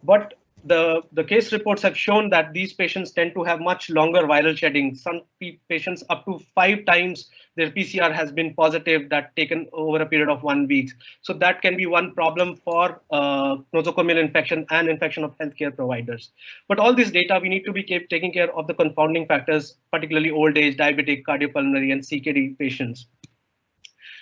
But the case reports have shown that these patients tend to have much longer viral shedding. Some patients up to 5 times their PCR has been positive, that taken over a period of 1 week. So that can be one problem for nosocomial infection and infection of healthcare providers. But all this data, we need to be taking care of the confounding factors, particularly old age, diabetic, cardiopulmonary, and CKD patients.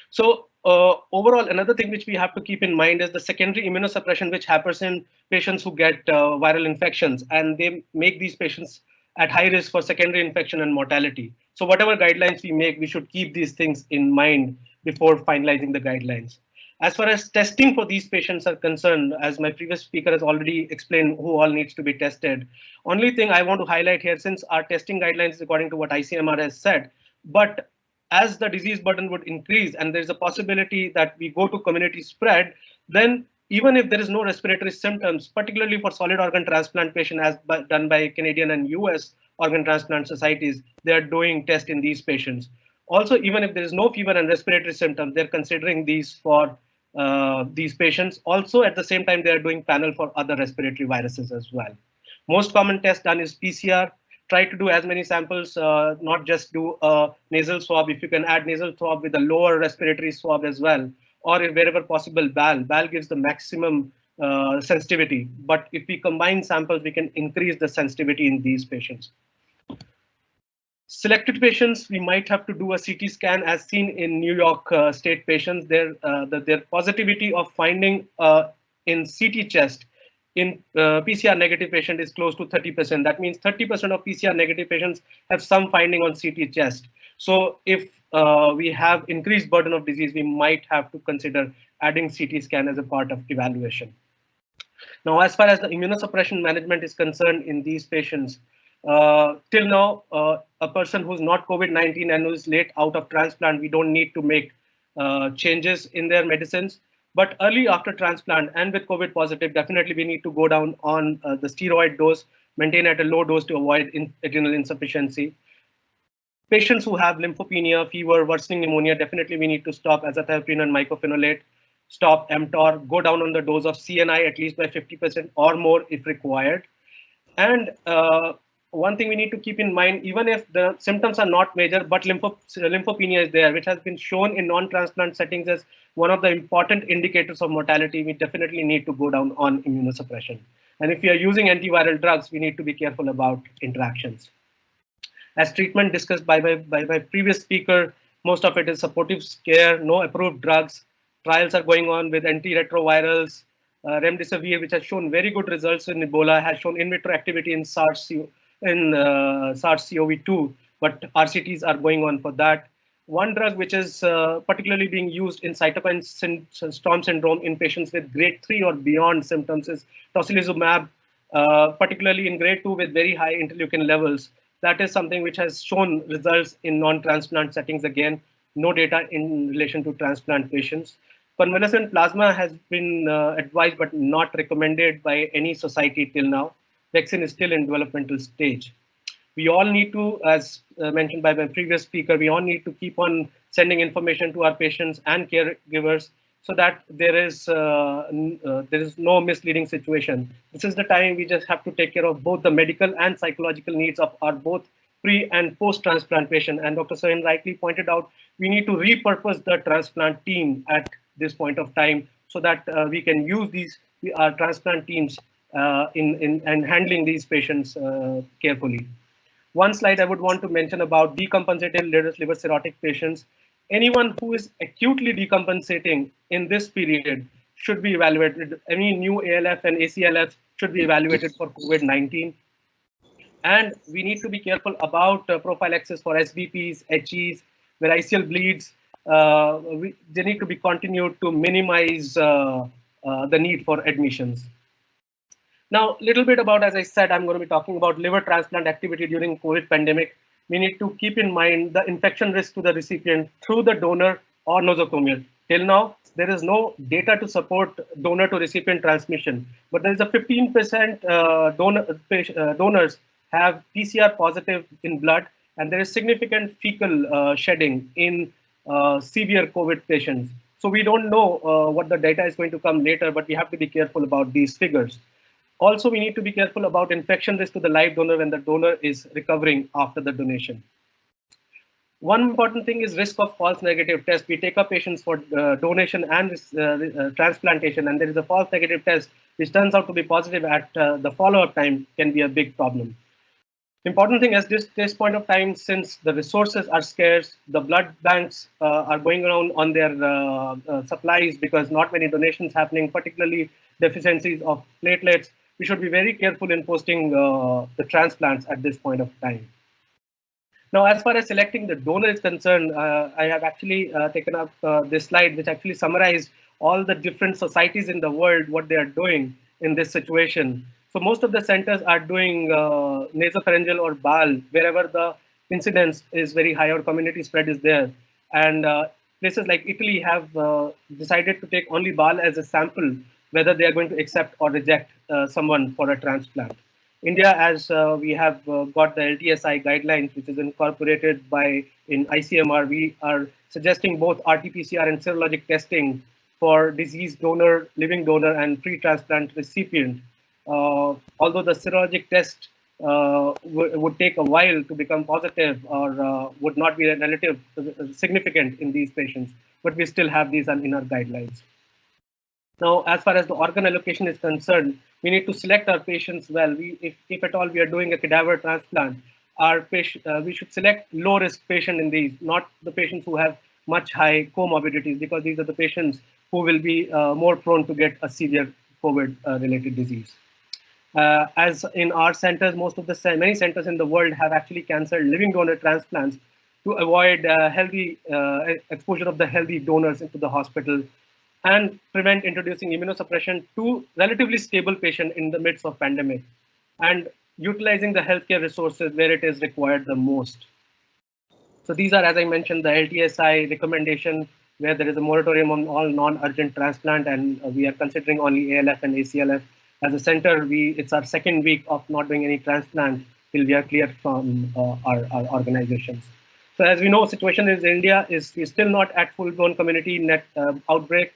So overall, another thing which we have to keep in mind is the secondary immunosuppression, which happens in patients who get viral infections, and they make these patients at high risk for secondary infection and mortality. So whatever guidelines we make, we should keep these things in mind before finalizing the guidelines. As far as testing for these patients are concerned, as my previous speaker has already explained who all needs to be tested. Only thing I want to highlight here, since our testing guidelines is according to what ICMR has said, but as the disease burden would increase and there's a possibility that we go to community spread, then even if there is no respiratory symptoms, particularly for solid organ transplant patient as done by Canadian and US organ transplant societies, they are doing tests in these patients. Also, even if there is no fever and respiratory symptoms, they're considering these for these patients. Also, at the same time, they are doing panel for other respiratory viruses as well. Most common test done is PCR. Try to do as many samples, not just do a nasal swab. If you can add nasal swab with a lower respiratory swab as well, or if wherever possible, BAL. BAL gives the maximum sensitivity. But if we combine samples, we can increase the sensitivity in these patients. Selected patients, we might have to do a CT scan as seen in New York State patients. Their positivity of finding in CT chest in PCR negative patient is close to 30%. That means 30% of PCR negative patients have some finding on CT chest. So if we have increased burden of disease, we might have to consider adding CT scan as a part of evaluation. Now, as far as the immunosuppression management is concerned in these patients, till now, a person who's not COVID-19 and who is late out of transplant, we don't need to make changes in their medicines. But early after transplant and with COVID positive, definitely we need to go down on the steroid dose, maintain at a low dose to avoid adrenal insufficiency. Patients who have lymphopenia, fever, worsening pneumonia, definitely we need to stop azathioprine and mycophenolate, stop mTOR, go down on the dose of CNI at least by 50% or more if required. And one thing we need to keep in mind, even if the symptoms are not major, but lymphopenia is there, which has been shown in non-transplant settings as one of the important indicators of mortality, we definitely need to go down on immunosuppression. And if we are using antiviral drugs, we need to be careful about interactions. As treatment discussed by my previous speaker, most of it is supportive care, no approved drugs. Trials are going on with antiretrovirals, remdesivir, which has shown very good results in Ebola, has shown in vitro activity in SARS-CoV-2, but RCTs are going on for that. One drug which is particularly being used in cytokine storm syndrome in patients with grade 3 or beyond symptoms is tocilizumab, particularly in grade 2 with very high interleukin levels. That is something which has shown results in non-transplant settings. Again, no data in relation to transplant patients. Convalescent plasma has been advised but not recommended by any society till now. Vaccine is still in developmental stage. We all need to, as mentioned by my previous speaker, we all need to keep on sending information to our patients and caregivers so that there is no misleading situation. This is the time we just have to take care of both the medical and psychological needs of our both pre and post-transplant patient. And Dr. Soin rightly pointed out, we need to repurpose the transplant team at this point of time so that we can use these transplant teams in handling these patients carefully. One slide I would want to mention about decompensated liver cirrhotic patients. Anyone who is acutely decompensating in this period should be evaluated. Any new ALF and ACLF should be evaluated for COVID-19. And we need to be careful about prophylaxis for SBPs, HEs, variceal bleeds. They need to be continued to minimize the need for admissions. Now, a little bit about, as I said, I'm going to be talking about liver transplant activity during COVID pandemic. We need to keep in mind the infection risk to the recipient through the donor or nosocomial. Till now, there is no data to support donor to recipient transmission, but there is a 15% donors have PCR positive in blood, and there is significant fecal shedding in severe COVID patients. So we don't know what the data is going to come later, but we have to be careful about these figures. Also, we need to be careful about infection risk to the live donor when the donor is recovering after the donation. One important thing is risk of false negative test. We take up patients for donation and transplantation, and there is a false negative test which turns out to be positive at the follow-up time, can be a big problem. Important thing at this point of time, since the resources are scarce, the blood banks are going around on their supplies because not many donations happening, particularly deficiencies of platelets. We should be very careful in posting the transplants at this point of time. Now, as far as selecting the donor is concerned, I have actually taken up this slide, which actually summarized all the different societies in the world, what they are doing in this situation. So most of the centers are doing nasopharyngeal or BAL, wherever the incidence is very high or community spread is there. And places like Italy have decided to take only BAL as a sample, whether they are going to accept or reject someone for a transplant. India, as we have got the LTSI guidelines, which is incorporated in ICMR, we are suggesting both RT-PCR and serologic testing for deceased donor, living donor, and pre-transplant recipient. Although the serologic test would take a while to become positive or would not be significant in these patients, but we still have these in our guidelines. Now, as far as the organ allocation is concerned, we need to select our patients well. If at all we are doing a cadaver transplant, we should select low-risk patient in these, not the patients who have much high comorbidities, because these are the patients who will be more prone to get a severe COVID-related disease. As in our centers, many centers in the world have actually canceled living donor transplants to avoid exposure of the healthy donors into the hospital and prevent introducing immunosuppression to relatively stable patients in the midst of pandemic, and utilizing the healthcare resources where it is required the most. So these are, as I mentioned, the LTSI recommendation, where there is a moratorium on all non-urgent transplant, and we are considering only ALF and ACLF. As a center, it's our second week of not doing any transplant till we are cleared from our organizations. So as we know, situation in India is still not at full-blown community net outbreak.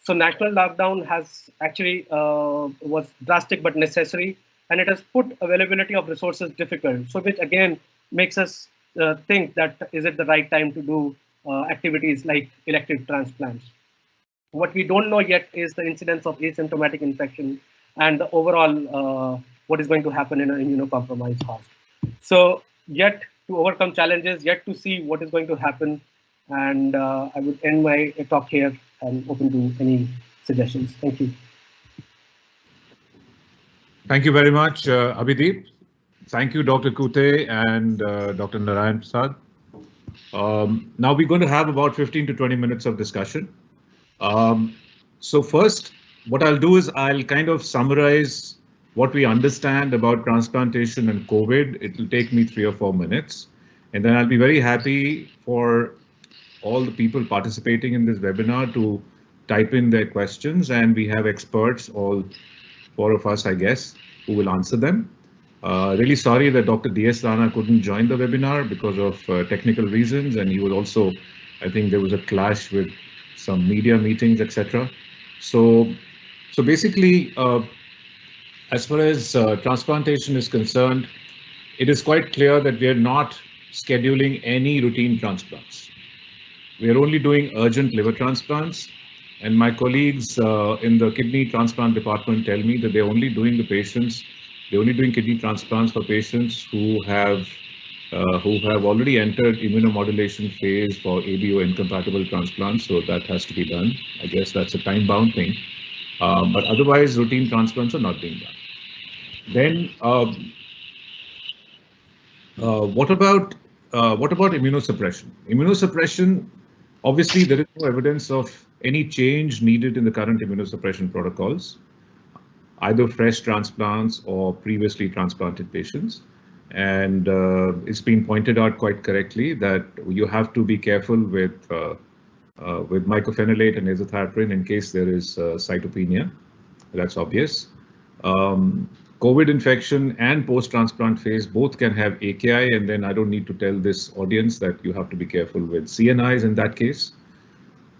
So national lockdown has actually was drastic but necessary, and it has put availability of resources difficult. So which again makes us think that is it the right time to do activities like elective transplants. What we don't know yet is the incidence of asymptomatic infection and the overall what is going to happen in an immunocompromised host. So yet to overcome challenges, yet to see what is going to happen. And I would end my talk here and open to any suggestions. Thank you. Thank you very much, Abhideep. Thank you, Dr. Kute and Dr. Narayan Prasad. Now we're going to have about 15 to 20 minutes of discussion. So first, what I'll do is I'll kind of summarize what we understand about transplantation and COVID. It will take me 3 or 4 minutes, and then I'll be very happy for all the people participating in this webinar to type in their questions, and we have experts, all 4 of us, I guess, who will answer them. Really sorry that Dr. D.S. Rana couldn't join the webinar because of technical reasons, and he was also, I think there was a clash with some media meetings, etc. So basically, as far as transplantation is concerned, it is quite clear that we are not scheduling any routine transplants. We are only doing urgent liver transplants, and my colleagues in the kidney transplant department tell me that they're only doing kidney transplants for patients who have already entered immunomodulation phase for ABO incompatible transplants. So that has to be done. I guess that's a time-bound thing. But otherwise, routine transplants are not being done. Then, what about immunosuppression? Immunosuppression, obviously, there is no evidence of any change needed in the current immunosuppression protocols, either fresh transplants or previously transplanted patients. And it's been pointed out quite correctly that you have to be careful with mycophenolate and azathioprine in case there is cytopenia. That's obvious. COVID infection and post-transplant phase both can have AKI, and then I don't need to tell this audience that you have to be careful with CNIs in that case.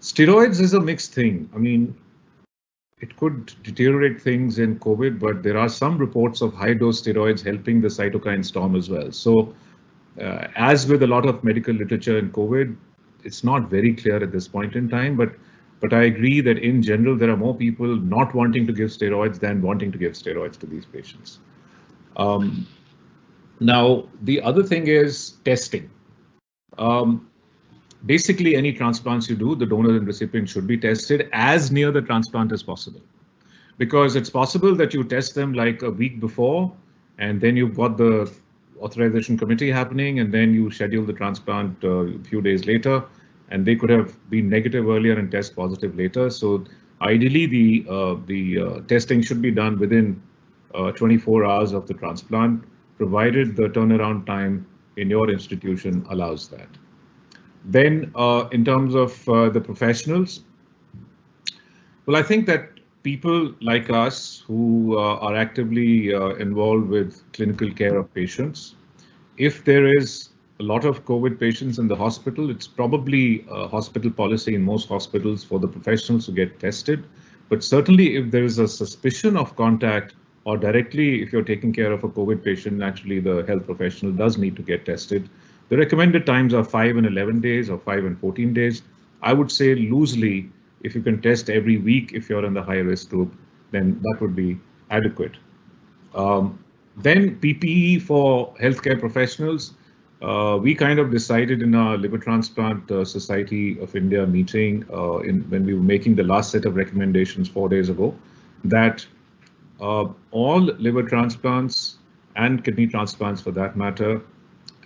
Steroids is a mixed thing. I mean, it could deteriorate things in COVID, but there are some reports of high-dose steroids helping the cytokine storm as well. So as with a lot of medical literature in COVID, it's not very clear at this point in time, but I agree that in general, there are more people not wanting to give steroids than wanting to give steroids to these patients. Now, the other thing is testing. Basically, any transplants you do, the donor and recipient should be tested as near the transplant as possible, because it's possible that you test them like a week before, and then you've got the authorization committee happening, and then you schedule the transplant a few days later, and they could have been negative earlier and test positive later. So ideally, the testing should be done within 24 hours of the transplant, provided the turnaround time in your institution allows that. Then in terms of the professionals, well, I think that people like us who are actively involved with clinical care of patients, if there is a lot of COVID patients in the hospital, it's probably a hospital policy in most hospitals for the professionals to get tested. But certainly if there is a suspicion of contact, or directly if you're taking care of a COVID patient, naturally the health professional does need to get tested. The recommended times are 5 and 11 days or 5 and 14 days. I would say loosely, if you can test every week if you're in the high risk group, then that would be adequate. Then PPE for healthcare professionals. We kind of decided in our Liver Transplant Society of India meeting when we were making the last set of recommendations 4 days ago, that all liver transplants and kidney transplants for that matter,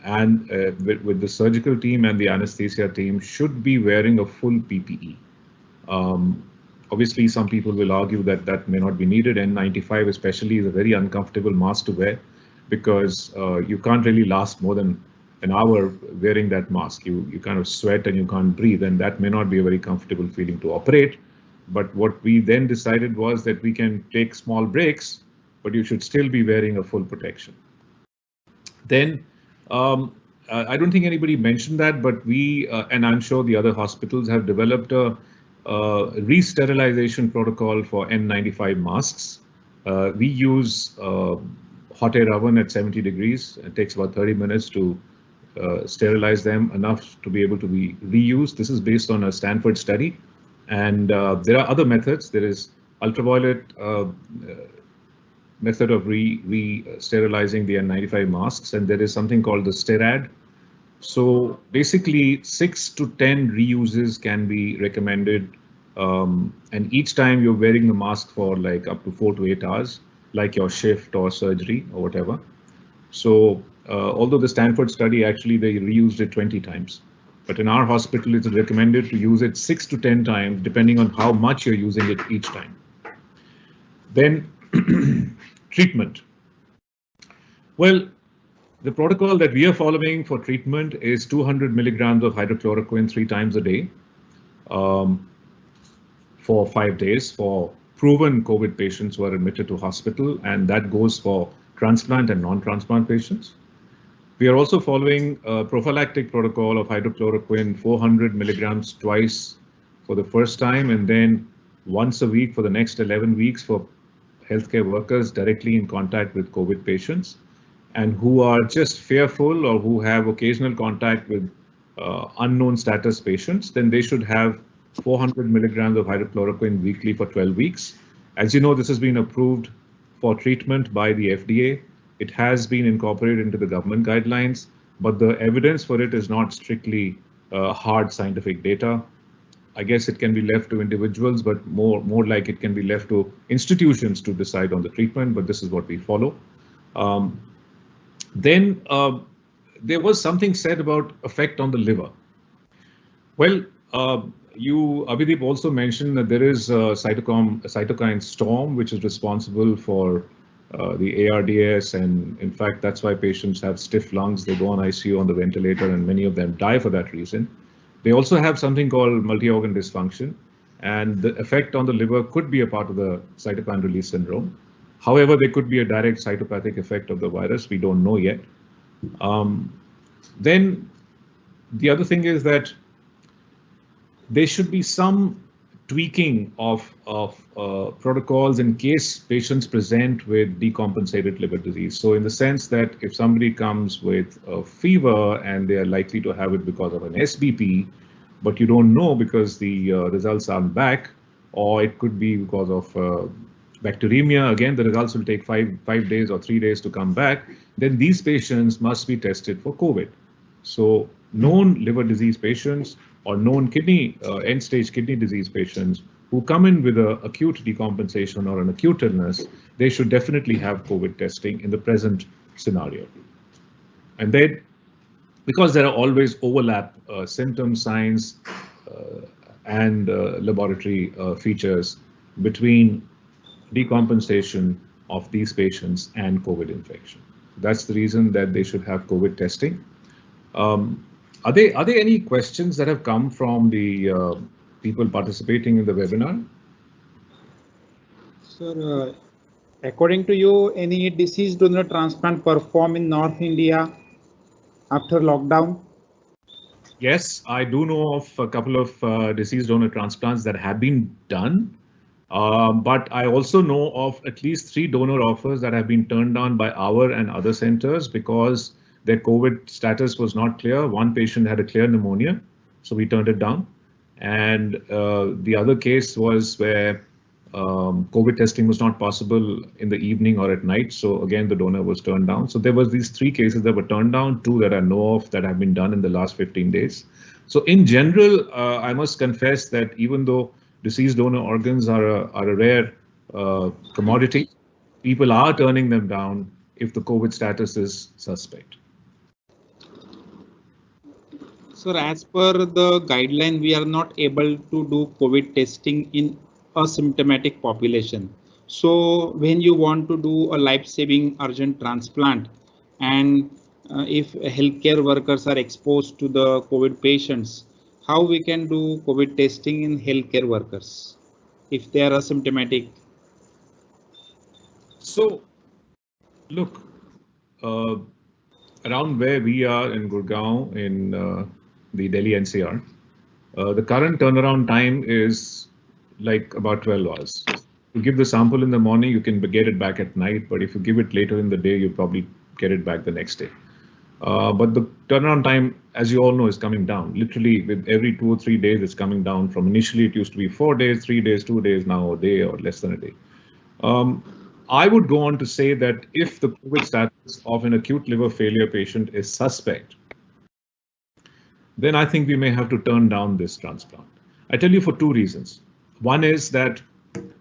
and with the surgical team and the anesthesia team should be wearing a full PPE. Obviously, some people will argue that that may not be needed. N95 especially is a very uncomfortable mask to wear because you can't really last more than an hour wearing that mask. You kind of sweat and you can't breathe, and that may not be a very comfortable feeling to operate. But what we then decided was that we can take small breaks, but you should still be wearing a full protection. Then I don't think anybody mentioned that, but we, and I'm sure the other hospitals have developed a re-sterilization protocol for N95 masks. We use hot air oven at 70 degrees. It takes about 30 minutes to sterilize them enough to be able to be reused. This is based on a Stanford study. And there are other methods. There is ultraviolet method of re-sterilizing the N95 masks, and there is something called the STERAD. So basically 6 to 10 reuses can be recommended, and each time you're wearing the mask for like up to 4 to 8 hours, like your shift or surgery or whatever. So although the Stanford study, actually they reused it 20 times. But in our hospital, it's recommended to use it 6 to 10 times, depending on how much you're using it each time. Then treatment. Well, the protocol that we are following for treatment is 200 milligrams of hydrochloroquine 3 times a day for 5 days for proven COVID patients who are admitted to hospital, and that goes for transplant and non-transplant patients. We are also following a prophylactic protocol of hydrochloroquine 400 milligrams twice for the first time, and then once a week for the next 11 weeks for healthcare workers directly in contact with COVID patients, and who are just fearful or who have occasional contact with unknown status patients, then they should have 400 milligrams of hydrochloroquine weekly for 12 weeks. As you know, this has been approved for treatment by the FDA. It has been incorporated into the government guidelines, but the evidence for it is not strictly hard scientific data. I guess it can be left to individuals, but more like it can be left to institutions to decide on the treatment, but this is what we follow. Then there was something said about effect on the liver. Well, Abhidip also mentioned that there is a cytokine storm, which is responsible for the ARDS, and in fact, that's why patients have stiff lungs. They go on ICU on the ventilator, and many of them die for that reason. They also have something called multi-organ dysfunction, and the effect on the liver could be a part of the cytokine release syndrome. However, there could be a direct cytopathic effect of the virus. We don't know yet. Then the other thing is that there should be some tweaking of protocols in case patients present with decompensated liver disease. So in the sense that if somebody comes with a fever and they are likely to have it because of an SBP, but you don't know because the results aren't back, or it could be because of bacteremia, again, the results will take 5 days or 3 days to come back, then these patients must be tested for COVID. So known liver disease patients or known end-stage kidney disease patients who come in with an acute decompensation or an acute illness, they should definitely have COVID testing in the present scenario. And then, because there are always overlap symptoms, signs, and laboratory features between decompensation of these patients and COVID infection. That's the reason that they should have COVID testing. Are there any questions that have come from the people participating in the webinar? Sir, according to you, any deceased donor transplant performed in North India after lockdown? Yes, I do know of a couple of deceased donor transplants that have been done. But I also know of at least 3 donor offers that have been turned down by our and other centers because their COVID status was not clear. One patient had a clear pneumonia, so we turned it down. And the other case was where COVID testing was not possible in the evening or at night. So again, the donor was turned down. So there was these 3 cases that were turned down, 2 that I know of that have been done in the last 15 days. So in general, I must confess that even though deceased donor organs are a rare commodity, people are turning them down if the COVID status is suspect. Sir, as per the guideline, we are not able to do COVID testing in asymptomatic population. So when you want to do a life-saving urgent transplant, and if healthcare workers are exposed to the COVID patients, how we can do COVID testing in healthcare workers if they are asymptomatic? So, look, around where we are in Gurgaon in the Delhi NCR, the current turnaround time is like about 12 hours. You give the sample in the morning, you can get it back at night, but if you give it later in the day, you probably get it back the next day. But the turnaround time, as you all know, is coming down. Literally, with every 2 or 3 days, it's coming down from initially it used to be 4 days, 3 days, 2 days, now a day or less than a day. I would go on to say that if the COVID status of an acute liver failure patient is suspect, then I think we may have to turn down this transplant. I tell you for 2 reasons. One is that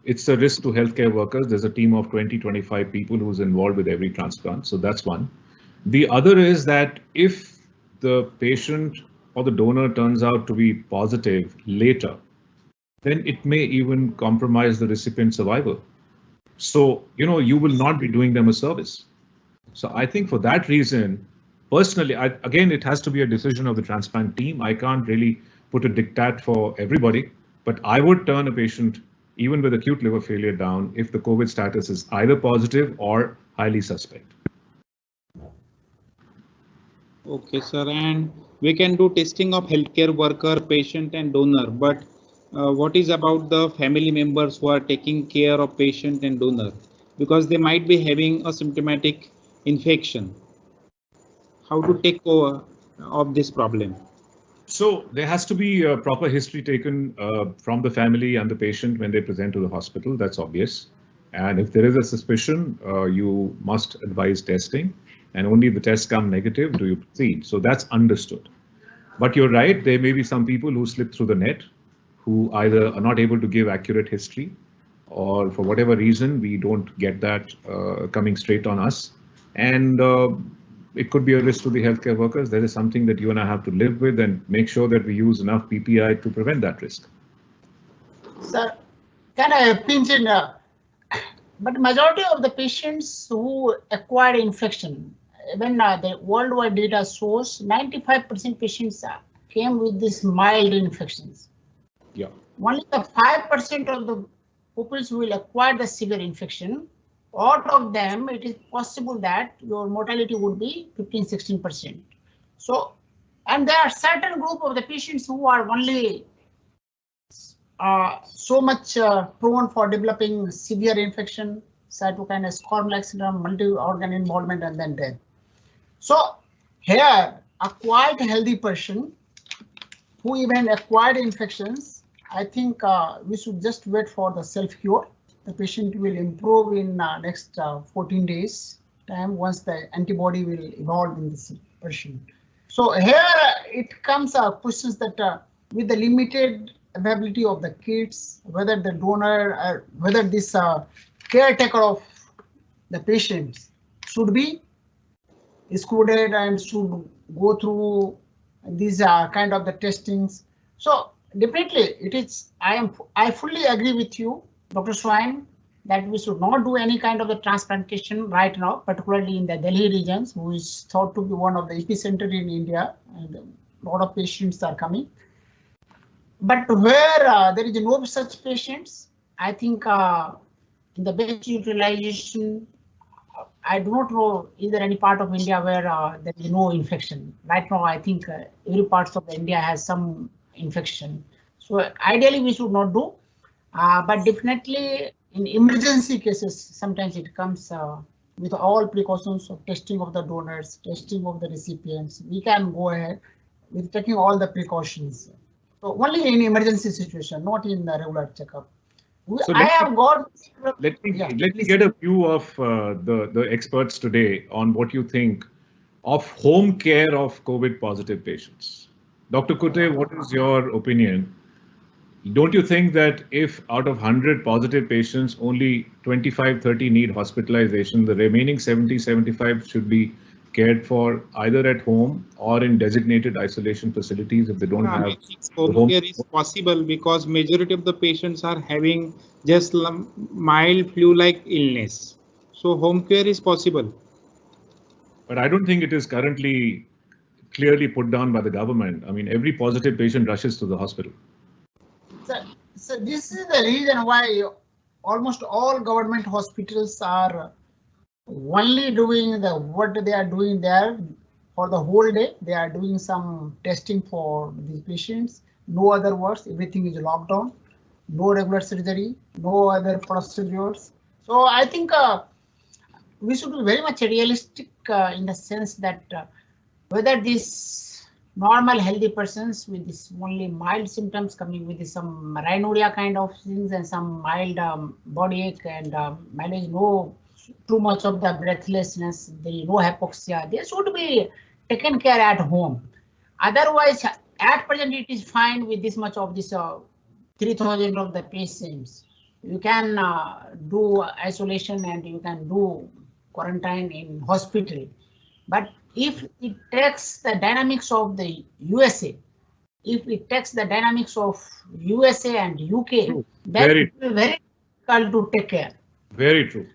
it's a risk to healthcare workers. There's a team of 20-25 people who's involved with every transplant. So that's one. The other is that if the patient or the donor turns out to be positive later, then it may even compromise the recipient's survival. So, you will not be doing them a service. So I think for that reason, personally, again, it has to be a decision of the transplant team. I can't really put a diktat for everybody, but I would turn a patient, even with acute liver failure, down if the COVID status is either positive or highly suspect. Okay, sir, and we can do testing of healthcare worker, patient and donor, but what is about the family members who are taking care of patient and donor? Because they might be having a symptomatic infection. How to take over of this problem? So there has to be a proper history taken from the family and the patient when they present to the hospital. That's obvious. And if there is a suspicion, you must advise testing. And only if the tests come negative do you proceed. So that's understood. But you're right, there may be some people who slip through the net, who either are not able to give accurate history, or for whatever reason, we don't get that coming straight on us. And it could be a risk to the healthcare workers. That is something that you and I have to live with and make sure that we use enough PPI to prevent that risk. Sir, can I pinch in? But majority of the patients who acquired infection, even the worldwide data shows 95% patients came with these mild infections. Yeah. Only the 5% of the pupils will acquire the severe infection. Out of them, it is possible that your mortality would be 15-16%. So, and there are certain group of the patients who are only so much prone for developing severe infection, cytokine storm-like syndrome, multi-organ involvement, and then death. So here, a quite healthy person who even acquired infections, I think we should just wait for the self-cure. The patient will improve in next 14 days time once the antibody will evolve in this person. So here it comes questions that with the limited availability of the kits, whether the donor, whether this caretaker of the patients should be excluded and should go through these kind of the testings. So definitely it is, I fully agree with you, Dr. Swain, that we should not do any kind of the transplantation right now, particularly in the Delhi regions, who is thought to be one of the epicenter in India, and a lot of patients are coming. But where there is no such patients, I think in the best utilization, I do not know is there any part of India where there is no infection. Right now, I think every part of India has some infection. So ideally, we should not do, but definitely in emergency cases, sometimes it comes with all precautions of testing of the donors, testing of the recipients. We can go ahead with taking all the precautions. So only in emergency situation, not in the regular checkup. So I have got. Let me get a view of the experts today on what you think of home care of COVID positive patients. Dr. Kutte, what is your opinion? Don't you think that if out of 100 positive patients, only 25, 30 need hospitalization, the remaining 70, 75 should be cared for either at home or in designated isolation facilities if they don't have home care is possible because majority of the patients are having just mild flu-like illness. So home care is possible. But I don't think it is currently clearly put down by the government. I mean, every positive patient rushes to the hospital. So this is the reason why almost all government hospitals are only doing what they are doing there for the whole day. They are doing some testing for these patients. No other works. Everything is locked down. No regular surgery. No other procedures. So I think we should be very much realistic in the sense that whether these normal healthy persons with this only mild symptoms coming with some rhinorrhea kind of things and some mild body ache and manage no too much of the breathlessness, there is no hypoxia, they should be taken care at home. Otherwise, at present it is fine with this much of this 3,000 of the patients. You can do isolation and you can do quarantine in hospital. But if it takes the dynamics of the USA, if it takes the dynamics of USA and UK, then it will be very difficult to take care. Very true.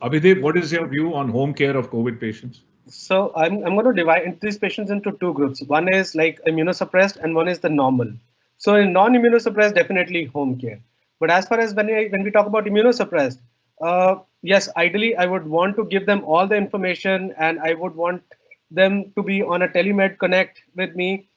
Abhidev, what is your view on home care of COVID patients? So I'm going to divide these patients into two groups. One is like immunosuppressed and one is the normal. So in non-immunosuppressed, definitely home care. But as far as when we talk about immunosuppressed, yes, ideally, I would want to give them all the information and I would want them to be on a telemed connect with me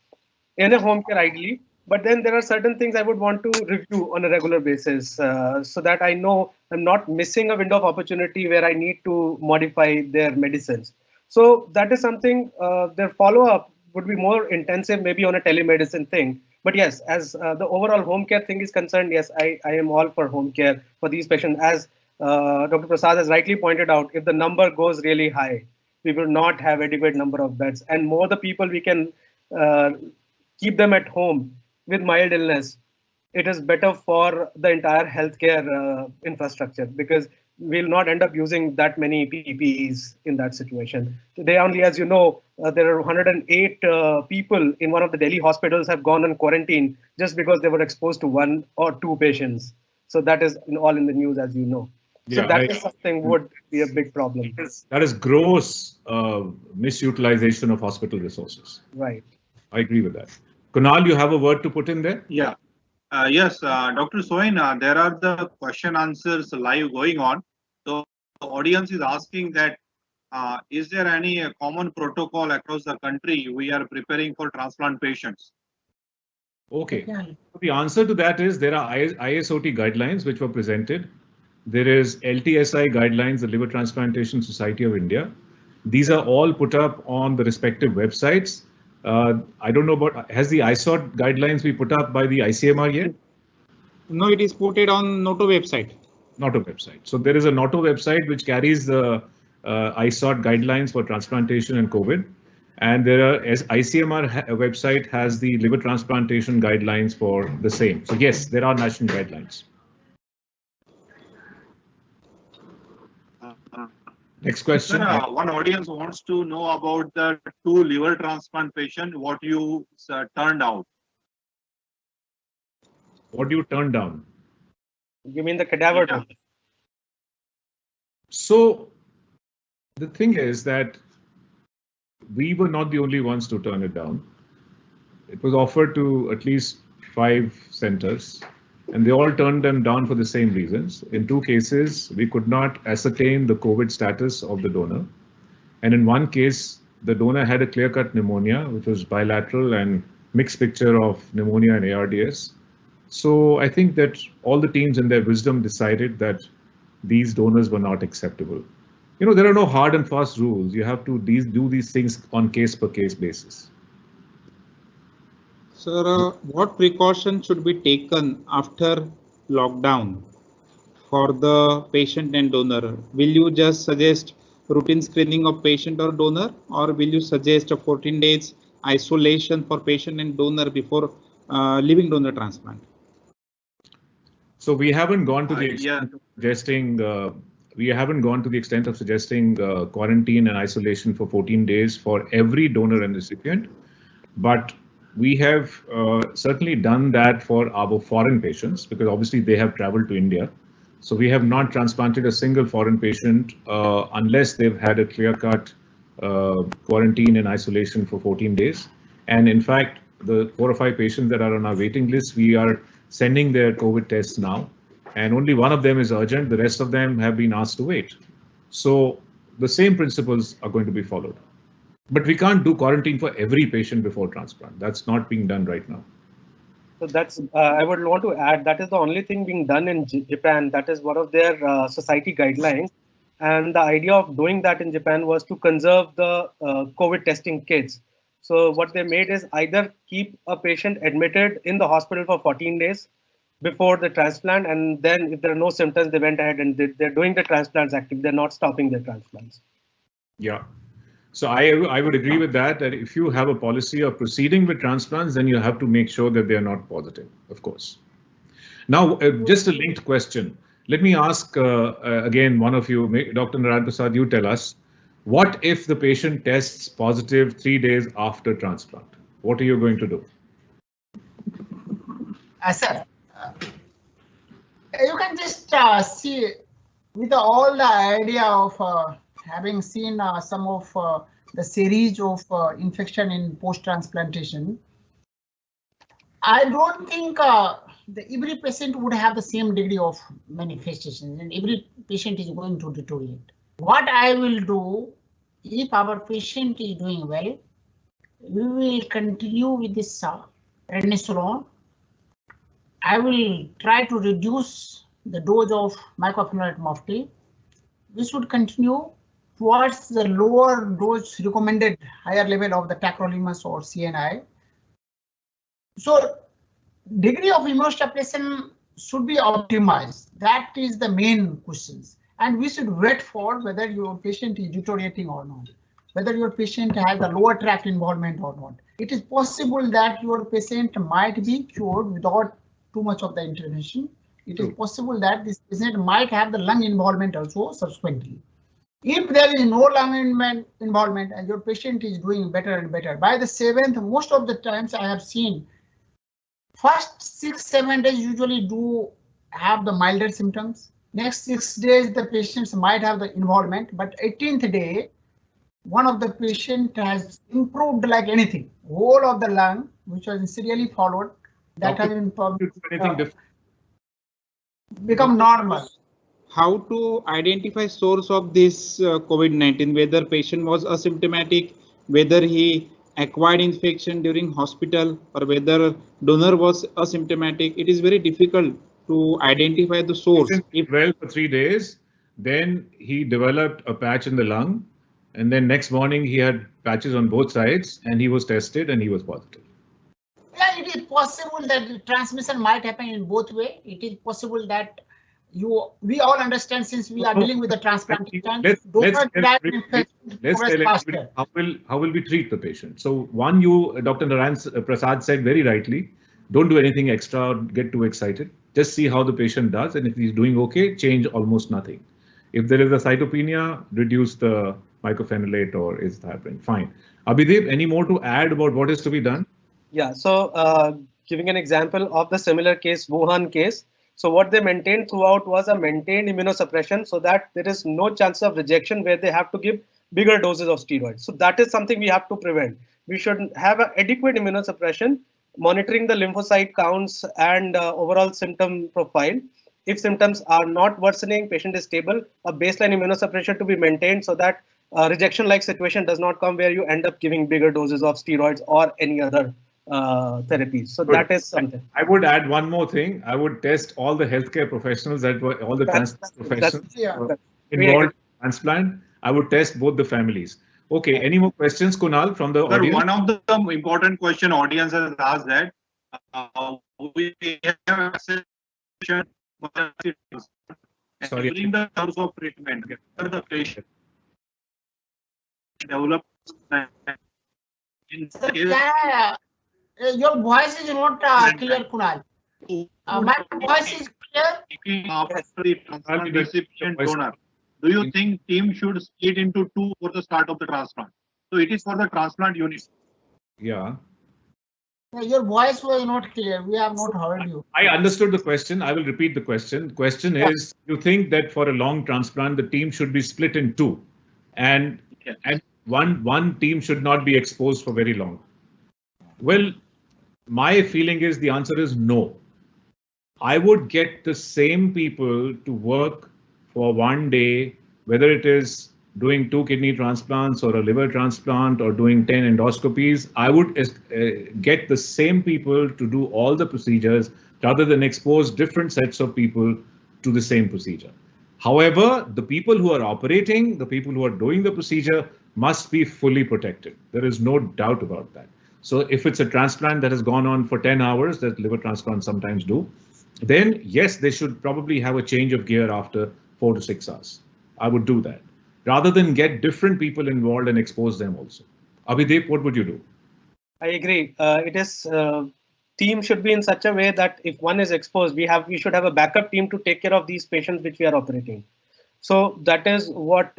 in a home care ideally. But then there are certain things I would want to review on a regular basis so that I know I'm not missing a window of opportunity where I need to modify their medicines. So that is something their follow-up would be more intensive, maybe on a telemedicine thing. But yes, as the overall home care thing is concerned, yes, I am all for home care for these patients. As Dr. Prasad has rightly pointed out, if the number goes really high, we will not have adequate number of beds. And more the people we can keep them at home with mild illness, it is better for the entire healthcare infrastructure because we'll not end up using that many PPEs in that situation. Today only, as you know, there are 108 people in one of the Delhi hospitals have gone on quarantine just because they were exposed to one or two patients. So that is all in the news, as you know. So Yeah, that is something would be a big problem. That is gross misutilization of hospital resources. Right. I agree with that. Kunal, you have a word to put in there? Yeah. Yes, Dr. Soin, there are the question answers live going on. So the audience is asking that is there any common protocol across the country we are preparing for transplant patients? Okay. Yeah. The answer to that is there are ISOT guidelines which were presented. There is LTSI guidelines, the Liver Transplantation Society of India. These are all put up on the respective websites. I don't know about, has the ISOT guidelines been put up by the ICMR yet? No, it is put it on NOTO website. NOTO website. So there is a NOTO website which carries the ISOT guidelines for transplantation and COVID. And there are, as ICMR website has the liver transplantation guidelines for the same. So yes, there are national guidelines. Next question. One audience wants to know about the 2 liver transplant patient, what you turned out. What do you turn down? You mean the cadaver? Yeah. So the thing is that we were not the only ones to turn it down. It was offered to at least 5 centers. and they all turned them down for the same reasons. In 2 cases, we could not ascertain the COVID status of the donor. And in 1 case, the donor had a clear-cut pneumonia, which was bilateral and mixed picture of pneumonia and ARDS. So I think that all the teams in their wisdom decided that these donors were not acceptable. You know, there are no hard and fast rules. You have to do these things on case-per-case basis. Sir, what precautions should be taken after lockdown for the patient and donor? Will you just suggest routine screening of patient or donor, or will you suggest a 14 days isolation for patient and donor before leaving donor transplant? So we haven't gone to the extent of suggesting quarantine and isolation for 14 days for every donor and recipient, but we have certainly done that for our foreign patients because obviously they have traveled to India. So we have not transplanted a single foreign patient unless they've had a clear-cut quarantine and isolation for 14 days. And in fact, the 4 or 5 patients that are on our waiting list, we are sending their COVID tests now. And only one of them is urgent. The rest of them have been asked to wait. So the same principles are going to be followed. But we can't do quarantine for every patient before transplant. That's not being done right now. So that's, I would want to add, that is the only thing being done in Japan. That is one of their society guidelines. And the idea of doing that in Japan was to conserve the COVID testing kits. So what they made is either keep a patient admitted in the hospital for 14 days before the transplant, and then if there are no symptoms, they went ahead and they're doing the transplants active. They're not stopping their transplants. Yeah. So I would agree with that if you have a policy of proceeding with transplants, then you have to make sure that they are not positive, of course. Now, just a linked question. Let me ask again, one of you, Dr. Narayan Prasad, you tell us, what if the patient tests positive 3 days after transplant? What are you going to do? Sir, you can just see with all the idea of having seen some of the series of infection in post-transplantation, I don't think every patient would have the same degree of manifestation and every patient is going to deteriorate. What I will do, if our patient is doing well, we will continue with this prednisolone. I will try to reduce the dose of mycophenolate mofetil. We should continue towards the lower dose recommended higher level of the tacrolimus or CNI. So degree of immunosuppression should be optimized. That is the main questions. And we should wait for whether your patient is deteriorating or not, whether your patient has a lower tract involvement or not. It is possible that your patient might be cured without too much of the intervention. It is possible that this patient might have the lung involvement also subsequently. If there is no lung involvement and your patient is doing better and better, by the 7th, most of the times I have seen first 6-7 days usually do have the milder symptoms. Next 6 days, the patients might have the involvement, but 18th day, one of the patient has improved like anything. Whole of the lung, which was serially followed, that has been become normal. How to identify source of this COVID-19, whether patient was asymptomatic, whether he acquired infection during hospital, or whether donor was asymptomatic. It is very difficult to identify the source. If well for 3 days, then he developed a patch in the lung, and then next morning he had patches on both sides, and he was tested and he was positive. Yeah, it is possible that the transmission might happen in both ways. It is possible that we all understand, since we are dealing with the transplantation. Let's tell everybody how will we treat the patient. So one, Dr. Narayan Prasad said very rightly, don't do anything extra or get too excited. Just see how the patient does, and if he's doing okay, change almost nothing. If there is a cytopenia, reduce the mycophenolate or azathioprine. Fine. Abhidev, any more to add about what is to be done? Yeah, so giving an example of the similar case, Wuhan case. So what they maintained throughout was a maintained immunosuppression so that there is no chance of rejection where they have to give bigger doses of steroids. So that is something we have to prevent. We should have an adequate immunosuppression monitoring the lymphocyte counts and overall symptom profile. If symptoms are not worsening, patient is stable, a baseline immunosuppression to be maintained so that rejection-like situation does not come where you end up giving bigger doses of steroids or any other therapies. So that is something. I would add one more thing. I would test all the healthcare professionals that were all the transplant professionals involved in transplant. I would test both the families. Okay, any more questions, Kunal, from the audience? One of the important question audience has asked that we have access during the course of treatment, the patient develops. Your voice is not clear, Kunal. My voice is clear. After the transplant recipient donor, do you think team should split into two for the start of the transplant? So it is for the transplant unit. Yeah. Your voice was not clear. We have not heard you. I understood the question. I will repeat the question. The question is, you think that for a long transplant, the team should be split in two, and one team should not be exposed for very long. Well, my feeling is the answer is no. I would get the same people to work for 1 day, whether it is doing 2 kidney transplants or a liver transplant or doing 10 endoscopies. I would get the same people to do all the procedures rather than expose different sets of people to the same procedure. However, the people who are operating, the people who are doing the procedure must be fully protected. There is no doubt about that. So if it's a transplant that has gone on for 10 hours, that liver transplants sometimes do, then yes, they should probably have a change of gear after 4 to 6 hours. I would do that, rather than get different people involved and expose them also. Abhideep, what would you do? I agree. Team should be in such a way that if one is exposed, we should have a backup team to take care of these patients which we are operating. So that is what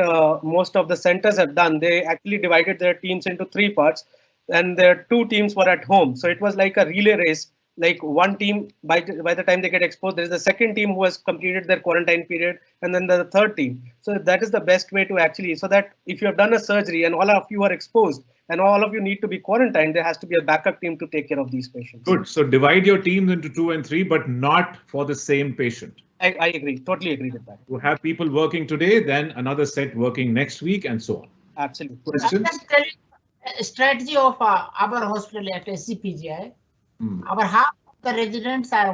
most of the centers have done. They actually divided their teams into 3 parts, and their 2 teams were at home. So it was like a relay race. Like one team, by the time they get exposed, there is a second team who has completed their quarantine period, and then the third team. So that is the best way to actually, so that if you have done a surgery and all of you are exposed and all of you need to be quarantined, there has to be a backup team to take care of these patients. Good. So divide your teams into 2 and 3, but not for the same patient. I agree. Totally agree with that. You have people working today, then another set working next week, and so on. Absolutely. Questions? Strategy of our hospital at SCPGI. Our half of the residents are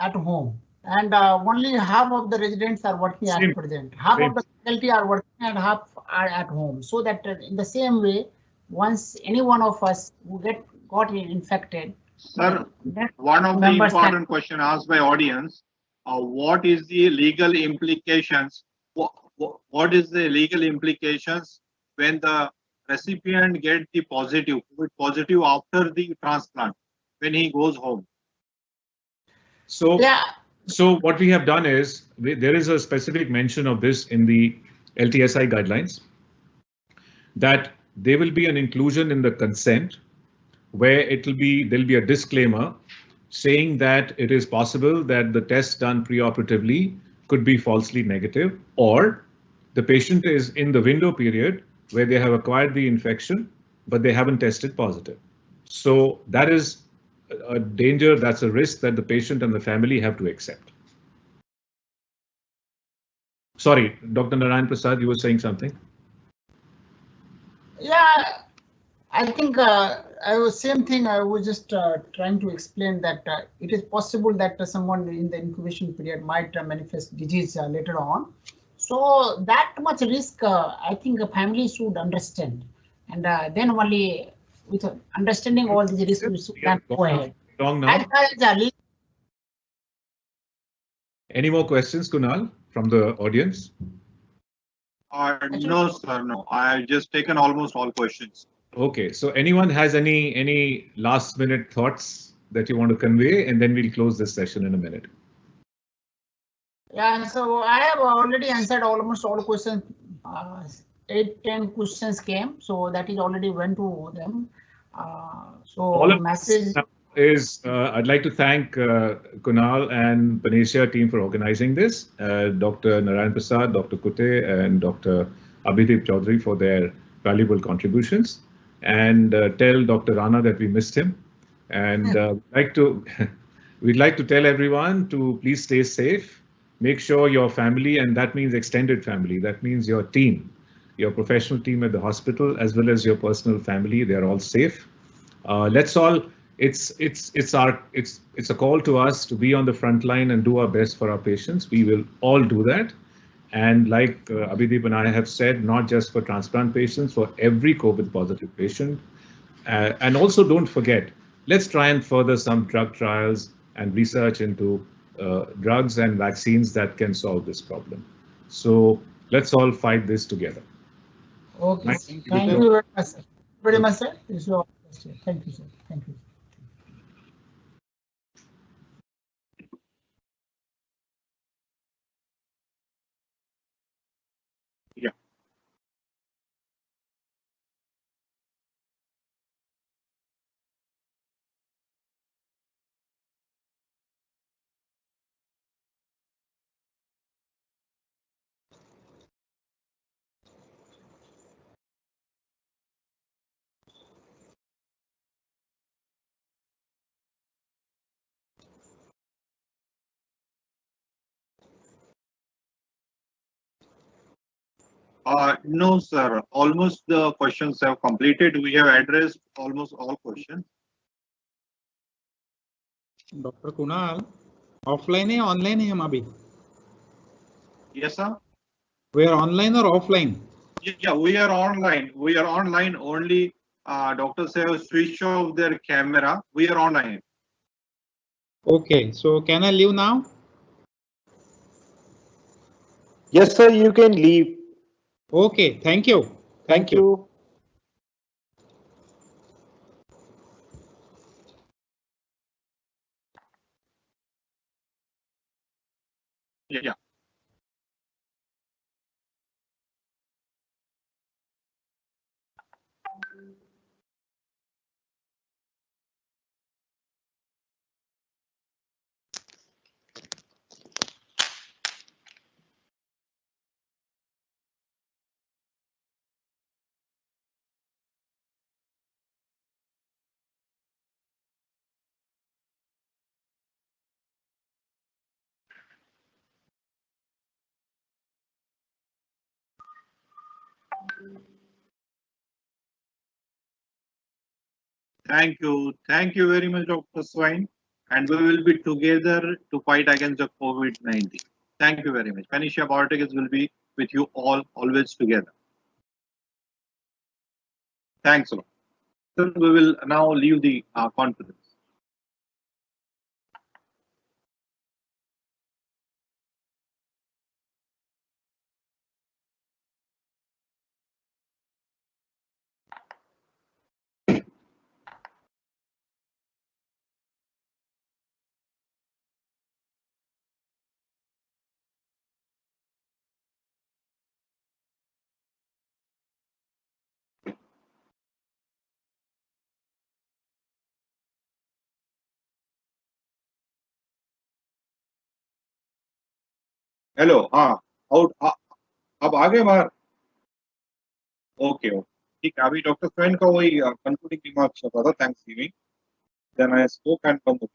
at home, and only half of the residents are working at present. Half of the faculty are working and half are at home. So that in the same way, once any one of us who got infected. Sir, one of the important question asked by audience: what is the legal implications? What is the legal implications when the recipient gets the positive after the transplant, when he goes home? So what we have done is, there is a specific mention of this in the LTSI guidelines, that there will be an inclusion in the consent where there'll be a disclaimer saying that it is possible that the test done preoperatively could be falsely negative, or the patient is in the window period where they have acquired the infection, but they haven't tested positive. So that is a danger, that's a risk that the patient and the family have to accept. Sorry, Dr. Narayan Prasad, you were saying something? Yeah, I think same thing. I was just trying to explain that it is possible that someone in the incubation period might manifest disease later on. So that much risk, I think a family should understand, and then only with understanding all these risks, we can go ahead. Any more questions, Kunal, from the audience? No, sir, no. I've just taken almost all questions. Okay, so anyone has any last minute thoughts that you want to convey, and then we'll close this session in a minute. Yeah, so I have already answered almost all questions. 8-10 questions came, so that is already went to them. So message is I'd like to thank Kunal and Panesia team for organizing this, Dr. Narayan Prasad, Dr. Kute, and Dr. Abhideep Chaudhary for their valuable contributions, and tell Dr. Rana that we missed him. And we'd like to tell everyone to please stay safe. Make sure your family, and that means extended family, that means your team, your professional team at the hospital, as well as your personal family, they're all safe. Let's all, it's a call to us to be on the front line and do our best for our patients. We will all do that. And like Abhideep and I have said, not just for transplant patients, for every COVID positive patient. And also don't forget, let's try and further some drug trials and research into drugs and vaccines that can solve this problem. So let's all fight this together. Okay, thank you very much, sir. Very much, sir. This is all. Thank you, sir. Thank you. Yeah. No, sir. Almost the questions have completed. We have addressed almost all questions. Dr. Kunal, offline है online है हम अभी? Yes, sir. We are online or offline? Yeah, we are online. We are online only. Doctors have switched off their camera. We are online. Okay, so can I leave now? Yes, sir, you can leave. Okay, thank you. Thank you. Yeah. Thank you. Thank you very much, Dr. Swain. And we will be together to fight against the COVID-19. Thank you very much. Panisha Biotics will be with you all always together. Thanks a lot. So we will now leave the conference. Hello. Out. अब आगे बाहर. Okay. ठीक है. अभी doctor स्वयं का वही concluding remarks होता था. Thanksgiving. Then I spoke and from the